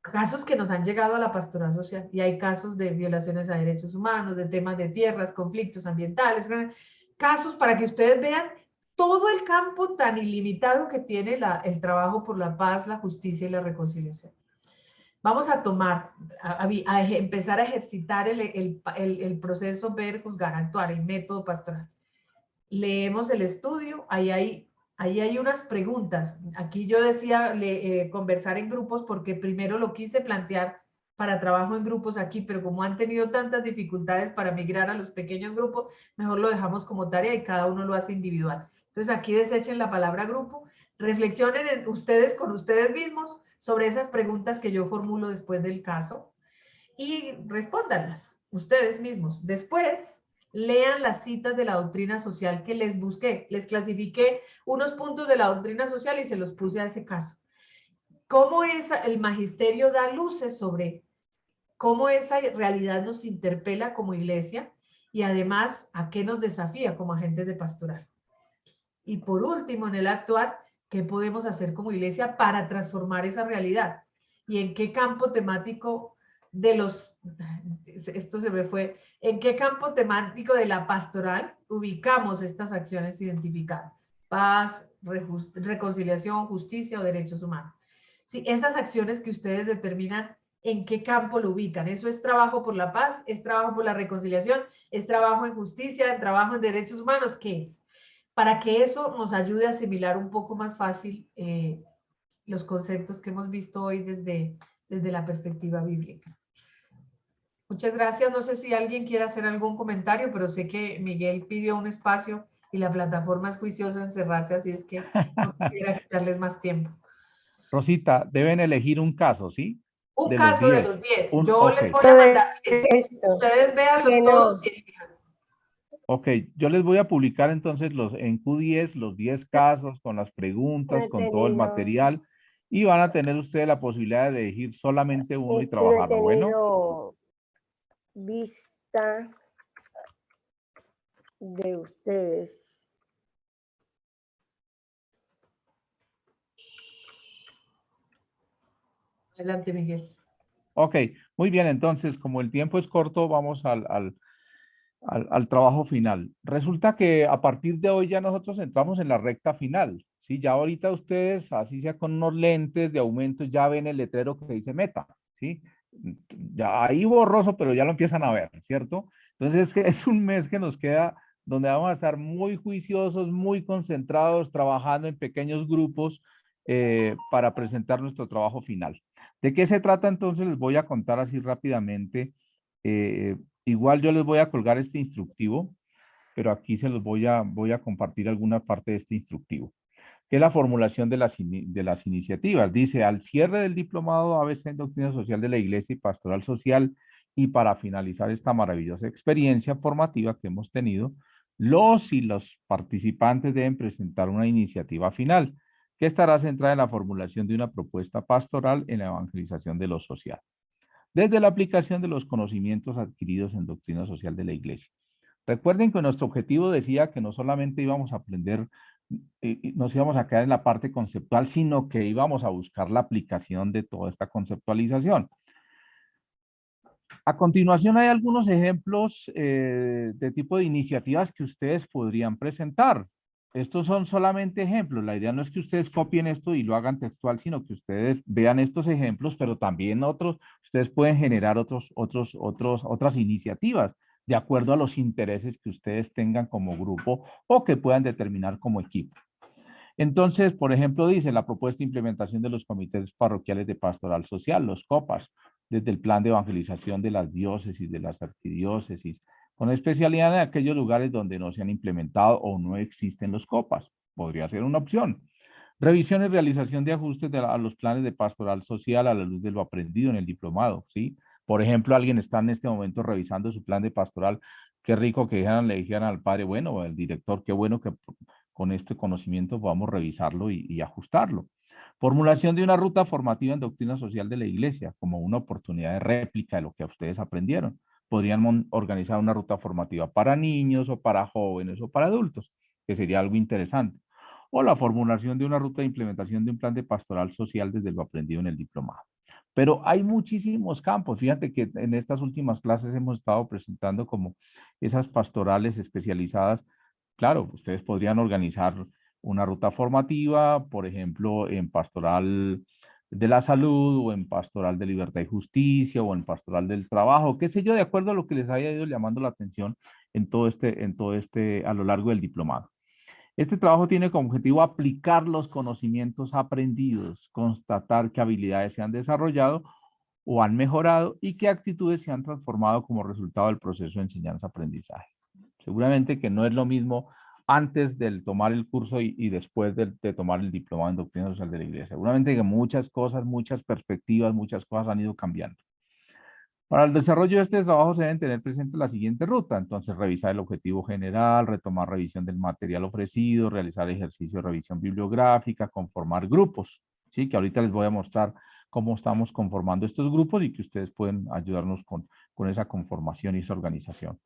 Casos que nos han llegado a la pastoral social y hay casos de violaciones a derechos humanos, de temas de tierras, conflictos ambientales, casos para que ustedes vean todo el campo tan ilimitado que tiene el trabajo por la paz, la justicia y la reconciliación. Vamos a tomar, a empezar a ejercitar el proceso ver, juzgar, actuar, el método pastoral. Leemos el estudio, ahí hay unas preguntas. Aquí yo decía conversar en grupos porque primero lo quise plantear para trabajo en grupos aquí, pero como han tenido tantas dificultades para migrar a los pequeños grupos, mejor lo dejamos como tarea y cada uno lo hace individual. Entonces aquí desechen la palabra grupo, reflexionen ustedes con ustedes mismos sobre esas preguntas que yo formulo después del caso y respóndanlas ustedes mismos. Después, lean las citas de la doctrina social que les busqué. Les clasifiqué unos puntos de la doctrina social y se los puse a ese caso. Cómo el magisterio da luces sobre cómo esa realidad nos interpela como iglesia y además a qué nos desafía como agentes de pastoral. Y por último, en el actuar, ¿qué podemos hacer como iglesia para transformar esa realidad? ¿Y en qué campo temático ¿en qué campo temático de la pastoral ubicamos estas acciones identificadas? Paz, reconciliación, justicia o derechos humanos. Sí, estas acciones que ustedes determinan en qué campo lo ubican. ¿Eso es trabajo por la paz? ¿Es trabajo por la reconciliación? ¿Es trabajo en justicia? ¿Es trabajo en derechos humanos? ¿Qué es? Para que eso nos ayude a asimilar un poco más fácil los conceptos que hemos visto hoy desde la perspectiva bíblica. Muchas gracias. No sé si alguien quiere hacer algún comentario, pero sé que Miguel pidió un espacio y la plataforma es juiciosa en cerrarse, así es que no quisiera quitarles más tiempo. Rosita, deben elegir un caso, ¿sí? Un De los caso de 10. los 10. Un, Yo ok, les voy a mandar 10. Esto, Ustedes véanlos que todos no. y elijan. ok. Yo les voy a publicar entonces en Q10 los 10 casos con las preguntas, No he con todo el tenido, material y van a tener ustedes la posibilidad de elegir solamente uno y es que no he trabajarlo. Bueno, tenido vista de ustedes. Adelante, Miguel. Ok, muy bien, entonces, como el tiempo es corto, vamos al trabajo final. Resulta que a partir de hoy ya nosotros entramos en la recta final, ¿sí? Ya ahorita ustedes, así sea con unos lentes de aumento, ya ven el letrero que dice meta, ¿sí? Ya ahí borroso, pero ya lo empiezan a ver, ¿cierto? Entonces es un mes que nos queda donde vamos a estar muy juiciosos, muy concentrados, trabajando en pequeños grupos para presentar nuestro trabajo final. ¿De qué se trata entonces? Les voy a contar así rápidamente. Eh, Igual yo les voy a colgar este instructivo, pero aquí se los voy a compartir alguna parte de este instructivo, que es la formulación de las iniciativas. Dice, al cierre del diplomado ABC en Doctrina Social de la Iglesia y Pastoral Social, y para finalizar esta maravillosa experiencia formativa que hemos tenido, los y los participantes deben presentar una iniciativa final, que estará centrada en la formulación de una propuesta pastoral en la evangelización de lo social desde la aplicación de los conocimientos adquiridos en doctrina social de la Iglesia. Recuerden que nuestro objetivo decía que no solamente íbamos a aprender, nos íbamos a quedar en la parte conceptual, sino que íbamos a buscar la aplicación de toda esta conceptualización. A continuación hay algunos ejemplos de tipo de iniciativas que ustedes podrían presentar. Estos son solamente ejemplos. La idea no es que ustedes copien esto y lo hagan textual, sino que ustedes vean estos ejemplos, pero también ustedes pueden generar otras iniciativas de acuerdo a los intereses que ustedes tengan como grupo o que puedan determinar como equipo. Entonces, por ejemplo, dice la propuesta de implementación de los comités parroquiales de pastoral social, los COPAS, desde el plan de evangelización de las diócesis, de las arquidiócesis, con especialidad en aquellos lugares donde no se han implementado o no existen los COPAS. Podría ser una opción. Revisión y realización de ajustes a los planes de pastoral social a la luz de lo aprendido en el diplomado, ¿sí? Por ejemplo, alguien está en este momento revisando su plan de pastoral. Qué rico que le dijeran al padre, bueno, al director, qué bueno que con este conocimiento podamos revisarlo y ajustarlo. Formulación de una ruta formativa en doctrina social de la iglesia como una oportunidad de réplica de lo que ustedes aprendieron. Podrían organizar una ruta formativa para niños o para jóvenes o para adultos, que sería algo interesante. O la formulación de una ruta de implementación de un plan de pastoral social desde lo aprendido en el diplomado. Pero hay muchísimos campos. Fíjate que en estas últimas clases hemos estado presentando como esas pastorales especializadas. Claro, ustedes podrían organizar una ruta formativa, por ejemplo, en pastoral de la salud o en pastoral de libertad y justicia o en pastoral del trabajo, qué sé yo, de acuerdo a lo que les haya ido llamando la atención a lo largo del diplomado. Este trabajo tiene como objetivo aplicar los conocimientos aprendidos, constatar qué habilidades se han desarrollado o han mejorado y qué actitudes se han transformado como resultado del proceso de enseñanza-aprendizaje. Seguramente que no es lo mismo antes de tomar el curso y después de tomar el diplomado en Doctrina Social de la Iglesia. Seguramente que muchas cosas, muchas perspectivas, muchas cosas han ido cambiando. Para el desarrollo de este trabajo se deben tener presente la siguiente ruta. Entonces, revisar el objetivo general, retomar revisión del material ofrecido, realizar ejercicio de revisión bibliográfica, conformar grupos. ¿Sí? Que ahorita les voy a mostrar cómo estamos conformando estos grupos y que ustedes pueden ayudarnos con esa conformación y esa organización.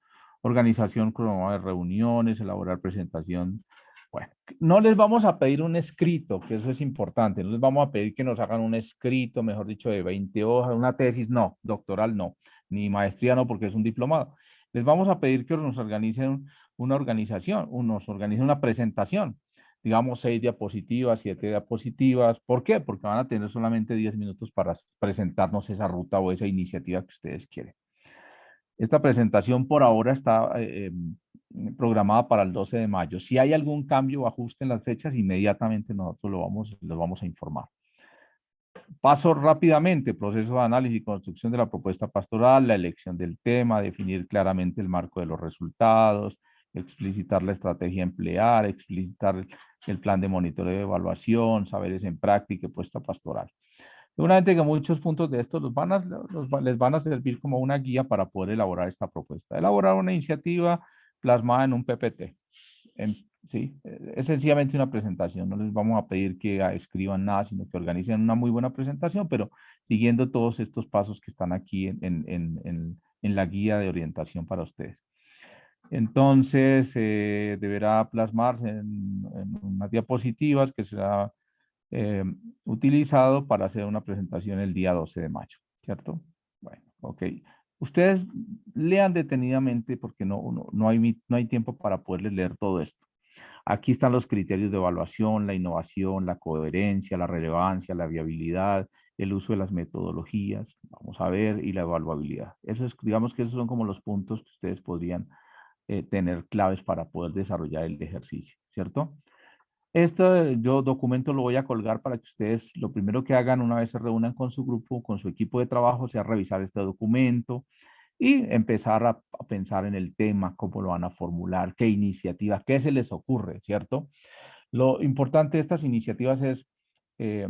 Organización, cronograma de reuniones, elaborar presentación. Bueno, no les vamos a pedir un escrito, que eso es importante. No les vamos a pedir que nos hagan un escrito, mejor dicho, de 20 hojas, una tesis, no, doctoral no, ni maestría no, porque es un diplomado. Les vamos a pedir que nos organicen una organización, nos organicen una presentación, digamos 6 diapositivas, 7 diapositivas. ¿Por qué? Porque van a tener solamente 10 minutos para presentarnos esa ruta o esa iniciativa que ustedes quieren. Esta presentación por ahora está programada para el 12 de mayo. Si hay algún cambio o ajuste en las fechas, inmediatamente nosotros lo vamos a informar. Paso rápidamente, proceso de análisis y construcción de la propuesta pastoral, la elección del tema, definir claramente el marco de los resultados, explicitar la estrategia a emplear, explicitar el plan de monitoreo y evaluación, saberes en práctica y puesta pastoral. Seguramente que muchos puntos de estos les van a servir como una guía para poder elaborar esta propuesta. Elaborar una iniciativa plasmada en un PPT. Sí, es sencillamente una presentación. No les vamos a pedir que escriban nada, sino que organicen una muy buena presentación, pero siguiendo todos estos pasos que están aquí en la guía de orientación para ustedes. Entonces, deberá plasmarse en unas diapositivas que será eh, utilizado para hacer una presentación el día 12 de mayo, ¿cierto? Bueno, ok. Ustedes lean detenidamente porque no hay tiempo para poderles leer todo esto. Aquí están los criterios de evaluación, la innovación, la coherencia, la relevancia, la viabilidad, el uso de las metodologías, vamos a ver, y la evaluabilidad. Eso es, digamos que esos son como los puntos que ustedes podrían tener claves para poder desarrollar el ejercicio, ¿cierto? Yo documento lo voy a colgar para que ustedes lo primero que hagan una vez se reúnan con su grupo, con su equipo de trabajo, sea revisar este documento y empezar a pensar en el tema, cómo lo van a formular, qué iniciativas, qué se les ocurre, ¿cierto? Lo importante de estas iniciativas es eh,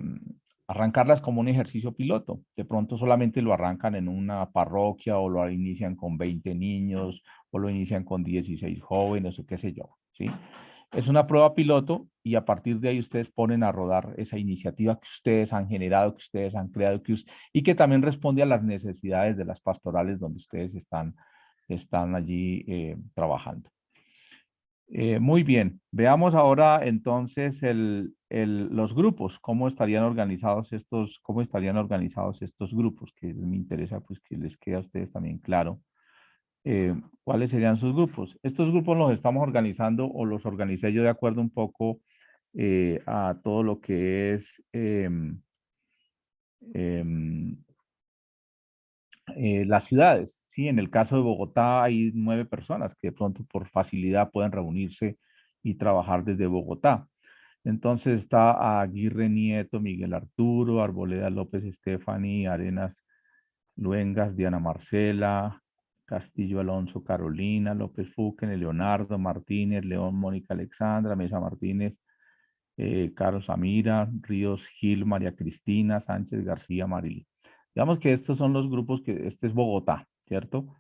arrancarlas como un ejercicio piloto. De pronto solamente lo arrancan en una parroquia o lo inician con 20 niños o lo inician con 16 jóvenes o qué sé yo, ¿sí? Es una prueba piloto y a partir de ahí ustedes ponen a rodar esa iniciativa que ustedes han generado, que ustedes han creado y que también responde a las necesidades de las pastorales donde ustedes están allí trabajando. Muy bien, veamos ahora entonces los grupos, cómo estarían organizados estos grupos, que me interesa pues que les quede a ustedes también claro cuáles serían sus grupos. Estos grupos los estamos organizando o los organicé yo de acuerdo un poco a todo lo que es em, las ciudades, ¿sí? En el caso de Bogotá hay 9 personas que de pronto por facilidad pueden reunirse y trabajar desde Bogotá. Entonces está Aguirre Nieto, Miguel Arturo, Arboleda López Estefani, Arenas Luengas, Diana Marcela, Castillo Alonso, Carolina, López Fuquen, Leonardo Martínez, León Mónica Alexandra, Mesa Martínez, Carlos Amira, Ríos Gil, María Cristina, Sánchez García, Marily. Digamos que estos son los grupos este es Bogotá, ¿cierto?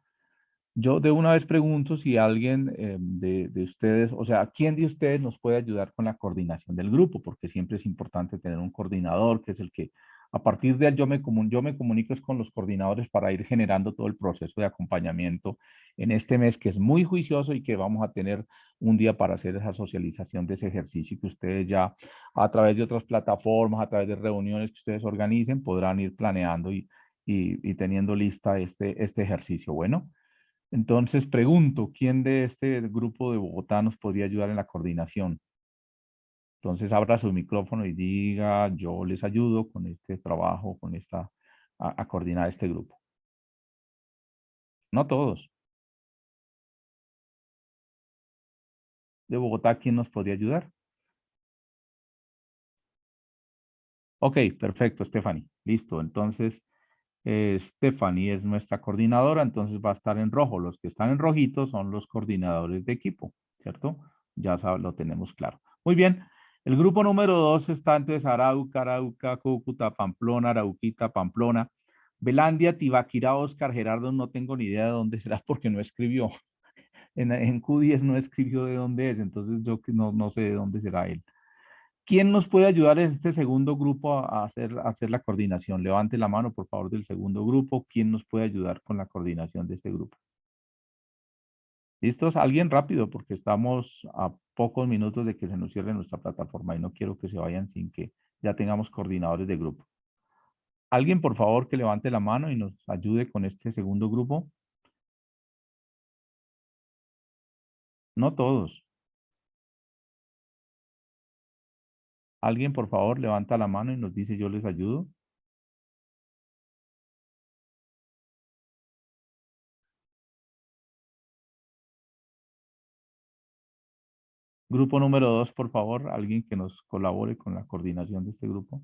Yo de una vez pregunto si alguien de ustedes, o sea, ¿quién de ustedes nos puede ayudar con la coordinación del grupo? Porque siempre es importante tener un coordinador, que es el que, a partir de él, yo me comunico es con los coordinadores para ir generando todo el proceso de acompañamiento en este mes, que es muy juicioso y que vamos a tener un día para hacer esa socialización de ese ejercicio que ustedes ya, a través de otras plataformas, a través de reuniones que ustedes organicen, podrán ir planeando y teniendo lista este ejercicio. Bueno. Entonces pregunto, ¿quién de este grupo de Bogotá nos podría ayudar en la coordinación? Entonces abra su micrófono y diga, yo les ayudo con este trabajo, a coordinar este grupo. No todos. De Bogotá, ¿quién nos podría ayudar? Ok, perfecto, Stephanie. Listo. Entonces, Stephanie es nuestra coordinadora, entonces va a estar en rojo. Los que están en rojito son los coordinadores de equipo, ¿cierto? Lo tenemos claro. Muy bien. El grupo número 2 está entonces Arauca, Cúcuta, Pamplona, Arauquita, Pamplona, Belandia, Tibaquirá, Oscar, Gerardo, no tengo ni idea de dónde será porque no escribió. En Q10 no escribió de dónde es, entonces yo no sé de dónde será él. ¿Quién nos puede ayudar en este segundo grupo a hacer la coordinación? Levante la mano, por favor, del segundo grupo. ¿Quién nos puede ayudar con la coordinación de este grupo? ¿Listos? Alguien rápido, porque estamos a pocos minutos de que se nos cierre nuestra plataforma y no quiero que se vayan sin que ya tengamos coordinadores de grupo. Alguien, por favor, que levante la mano y nos ayude con este segundo grupo. No todos. Alguien, por favor, levanta la mano y nos dice yo les ayudo. Grupo número 2, por favor, alguien que nos colabore con la coordinación de este grupo.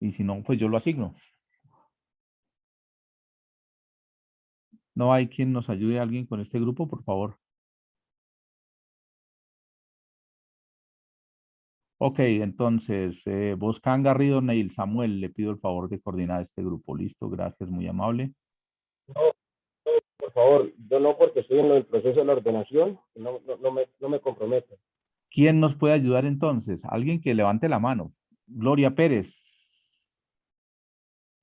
Y si no, pues yo lo asigno. ¿No hay quien nos ayude a alguien con este grupo, por favor? Ok, entonces, Boscan Garrido, Neil Samuel, le pido el favor de coordinar este grupo. Listo, gracias, muy amable. Por favor, yo no, porque estoy en el proceso de la ordenación, no me comprometo. ¿Quién nos puede ayudar entonces? Alguien que levante la mano. Gloria Pérez.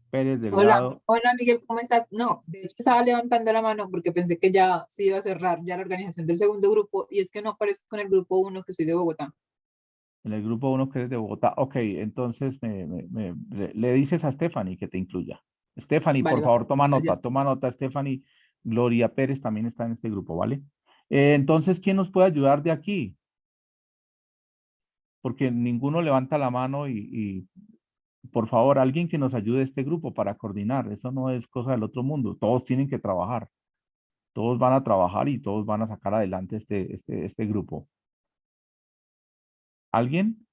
Pérez Hola, Delgado. hola Miguel, ¿cómo estás? No, de hecho estaba levantando la mano porque pensé que ya se iba a cerrar ya la organización del segundo grupo y es que no aparezco en el grupo 1 que soy de Bogotá. En el grupo 1 que es de Bogotá. Ok, entonces le dices a Stephanie que te incluya. Stephanie, Vale, por vale, favor, gracias. toma nota, Stephanie. Gloria Pérez también está en este grupo, ¿vale? Entonces, ¿quién nos puede ayudar de aquí? Porque ninguno levanta la mano y, por favor, alguien que nos ayude a este grupo para coordinar. Eso no es cosa del otro mundo. Todos tienen que trabajar. Todos van a trabajar y todos van a sacar adelante este grupo. ¿Alguien?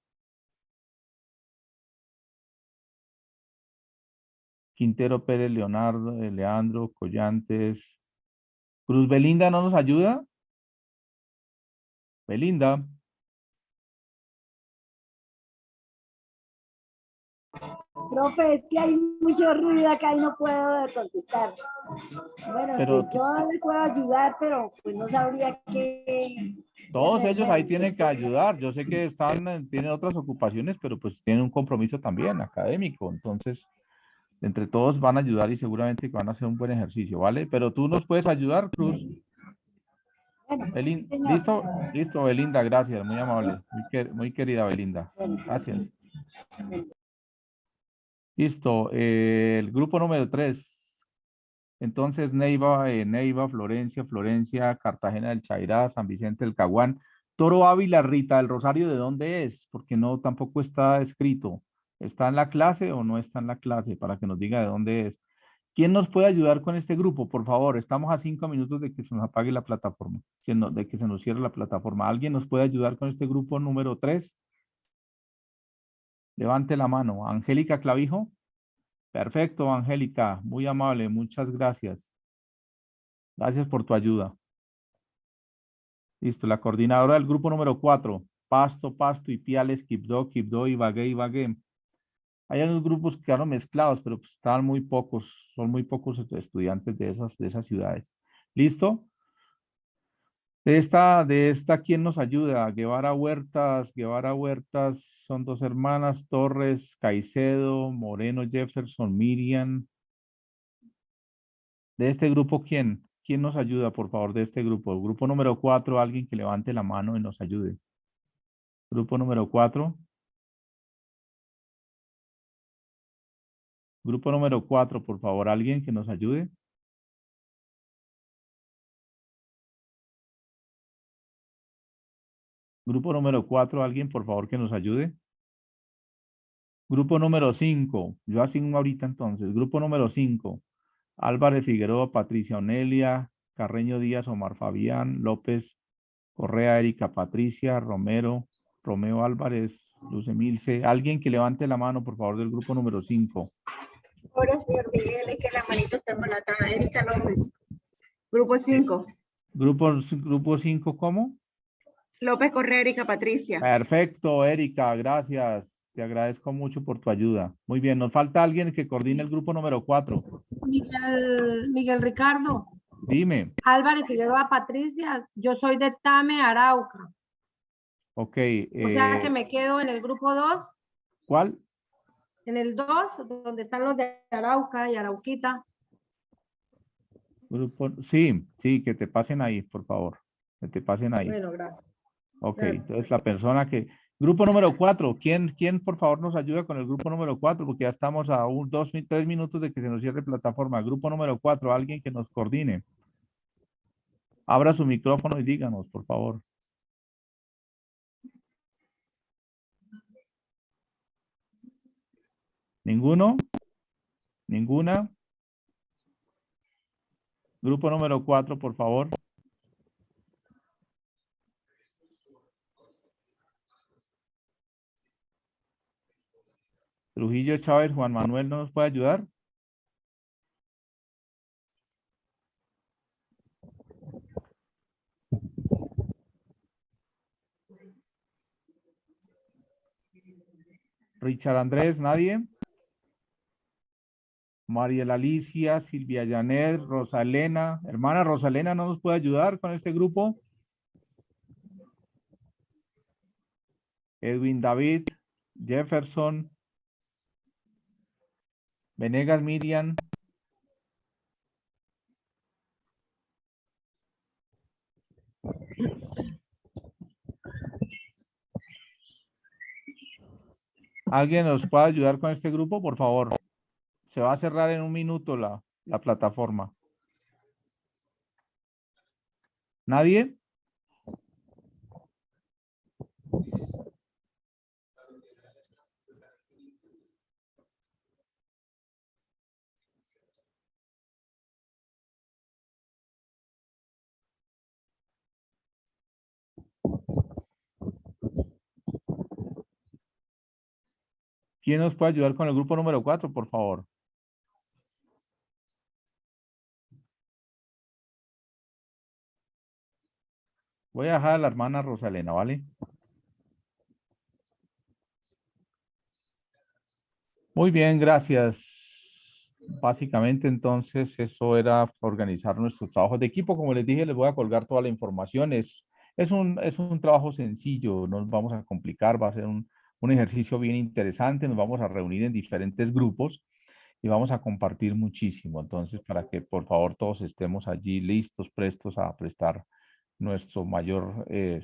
Quintero Pérez, Leonardo, Leandro, Collantes. Cruz Belinda, ¿no nos ayuda? Belinda. Profe, es que hay mucho ruido acá y no puedo contestar. Bueno, Pero pues yo le puedo ayudar, pero pues no sabría qué todos hacer. ellos ahí tienen que ayudar. Yo sé que tienen otras ocupaciones, pero pues tienen un compromiso también académico. Entonces, entre todos van a ayudar y seguramente que van a hacer un buen ejercicio, ¿vale? Pero tú nos puedes ayudar, Cruz. Bueno, sí, señor. ¿Listo? Listo, Belinda, gracias, muy amable. Muy querida Belinda. Bueno, Gracias. Listo. El grupo número 3. Entonces, Neiva, Florencia, Cartagena del Chairá, San Vicente del Caguán, Toro Ávila, Rita del Rosario, ¿de dónde es? Porque no, tampoco está escrito. ¿Está en la clase o no está en la clase? Para que nos diga de dónde es. ¿Quién nos puede ayudar con este grupo? Por favor, estamos a 5 minutos de que se nos apague la plataforma, de que se nos cierre la plataforma. ¿Alguien nos puede ayudar con este grupo número 3? Levante la mano. Angélica Clavijo. Perfecto, Angélica. Muy amable. Muchas gracias. Gracias por tu ayuda. Listo. La coordinadora del grupo número 4. Pasto, Ipiales, Quibdó, Ibagué. Hay unos grupos que quedaron mezclados, pero pues estaban muy pocos. Son muy pocos estudiantes de esas ciudades. ¿Listo? De esta, ¿quién nos ayuda? Guevara Huertas, son 2 hermanas, Torres, Caicedo, Moreno, Jefferson, Miriam. De este grupo, ¿quién? ¿Quién nos ayuda, por favor, de este grupo? Grupo número 4, alguien que levante la mano y nos ayude. Grupo número 4. Grupo número 4, por favor, alguien que nos ayude. Grupo número 4, alguien, por favor, que nos ayude. Grupo número 5, yo asigno ahorita entonces. Grupo número 5, Álvarez Figueroa, Patricia Onelia, Carreño Díaz, Omar Fabián, López, Correa, Erika Patricia, Romeo Álvarez, Luz Emilce. Alguien que levante la mano, por favor, del grupo número 5. Hola, señor Miguel, es que la manito está para la Erika López. Grupo 5. Grupo 5, ¿cómo? López Correa, Erika Patricia. Perfecto, Erika, gracias. Te agradezco mucho por tu ayuda. Muy bien, nos falta alguien que coordine el grupo número 4. Miguel Ricardo. Dime. Álvarez Figueroa Patricia, yo soy de Tame, Arauca. Ok. O sea que me quedo en el grupo 2. ¿Cuál? En el 2, donde están los de Arauca y Arauquita. Sí, que te pasen ahí, por favor. Que te pasen ahí. Bueno, gracias. Ok, Gracias. entonces la persona que... Grupo número 4, ¿quién por favor nos ayuda con el grupo número 4? Porque ya estamos a 3 minutos de que se nos cierre plataforma. Grupo número 4, alguien que nos coordine. Abra su micrófono y díganos, por favor. ¿Ninguno? ¿Ninguna? Grupo número 4, por favor. Trujillo Chávez, Juan Manuel, ¿no nos puede ayudar? Richard Andrés, ¿nadie? Mariela Alicia, Silvia Janet, Rosalena. Hermana Rosalena, ¿no nos puede ayudar con este grupo? Edwin David, Jefferson. Venegas Miriam. ¿Alguien nos puede ayudar con este grupo, por favor? Se va a cerrar en un minuto la plataforma. ¿Nadie? ¿Quién nos puede ayudar con el grupo número 4, por favor? Voy a dejar a la hermana Rosalena, ¿vale? Muy bien, gracias. Básicamente, entonces, eso era organizar nuestros trabajos de equipo. Como les dije, les voy a colgar toda la información. Es un trabajo sencillo, no nos vamos a complicar, va a ser un ejercicio bien interesante. Nos vamos a reunir en diferentes grupos y vamos a compartir muchísimo. Entonces, para que por favor todos estemos allí listos, prestos a prestar nuestro mayor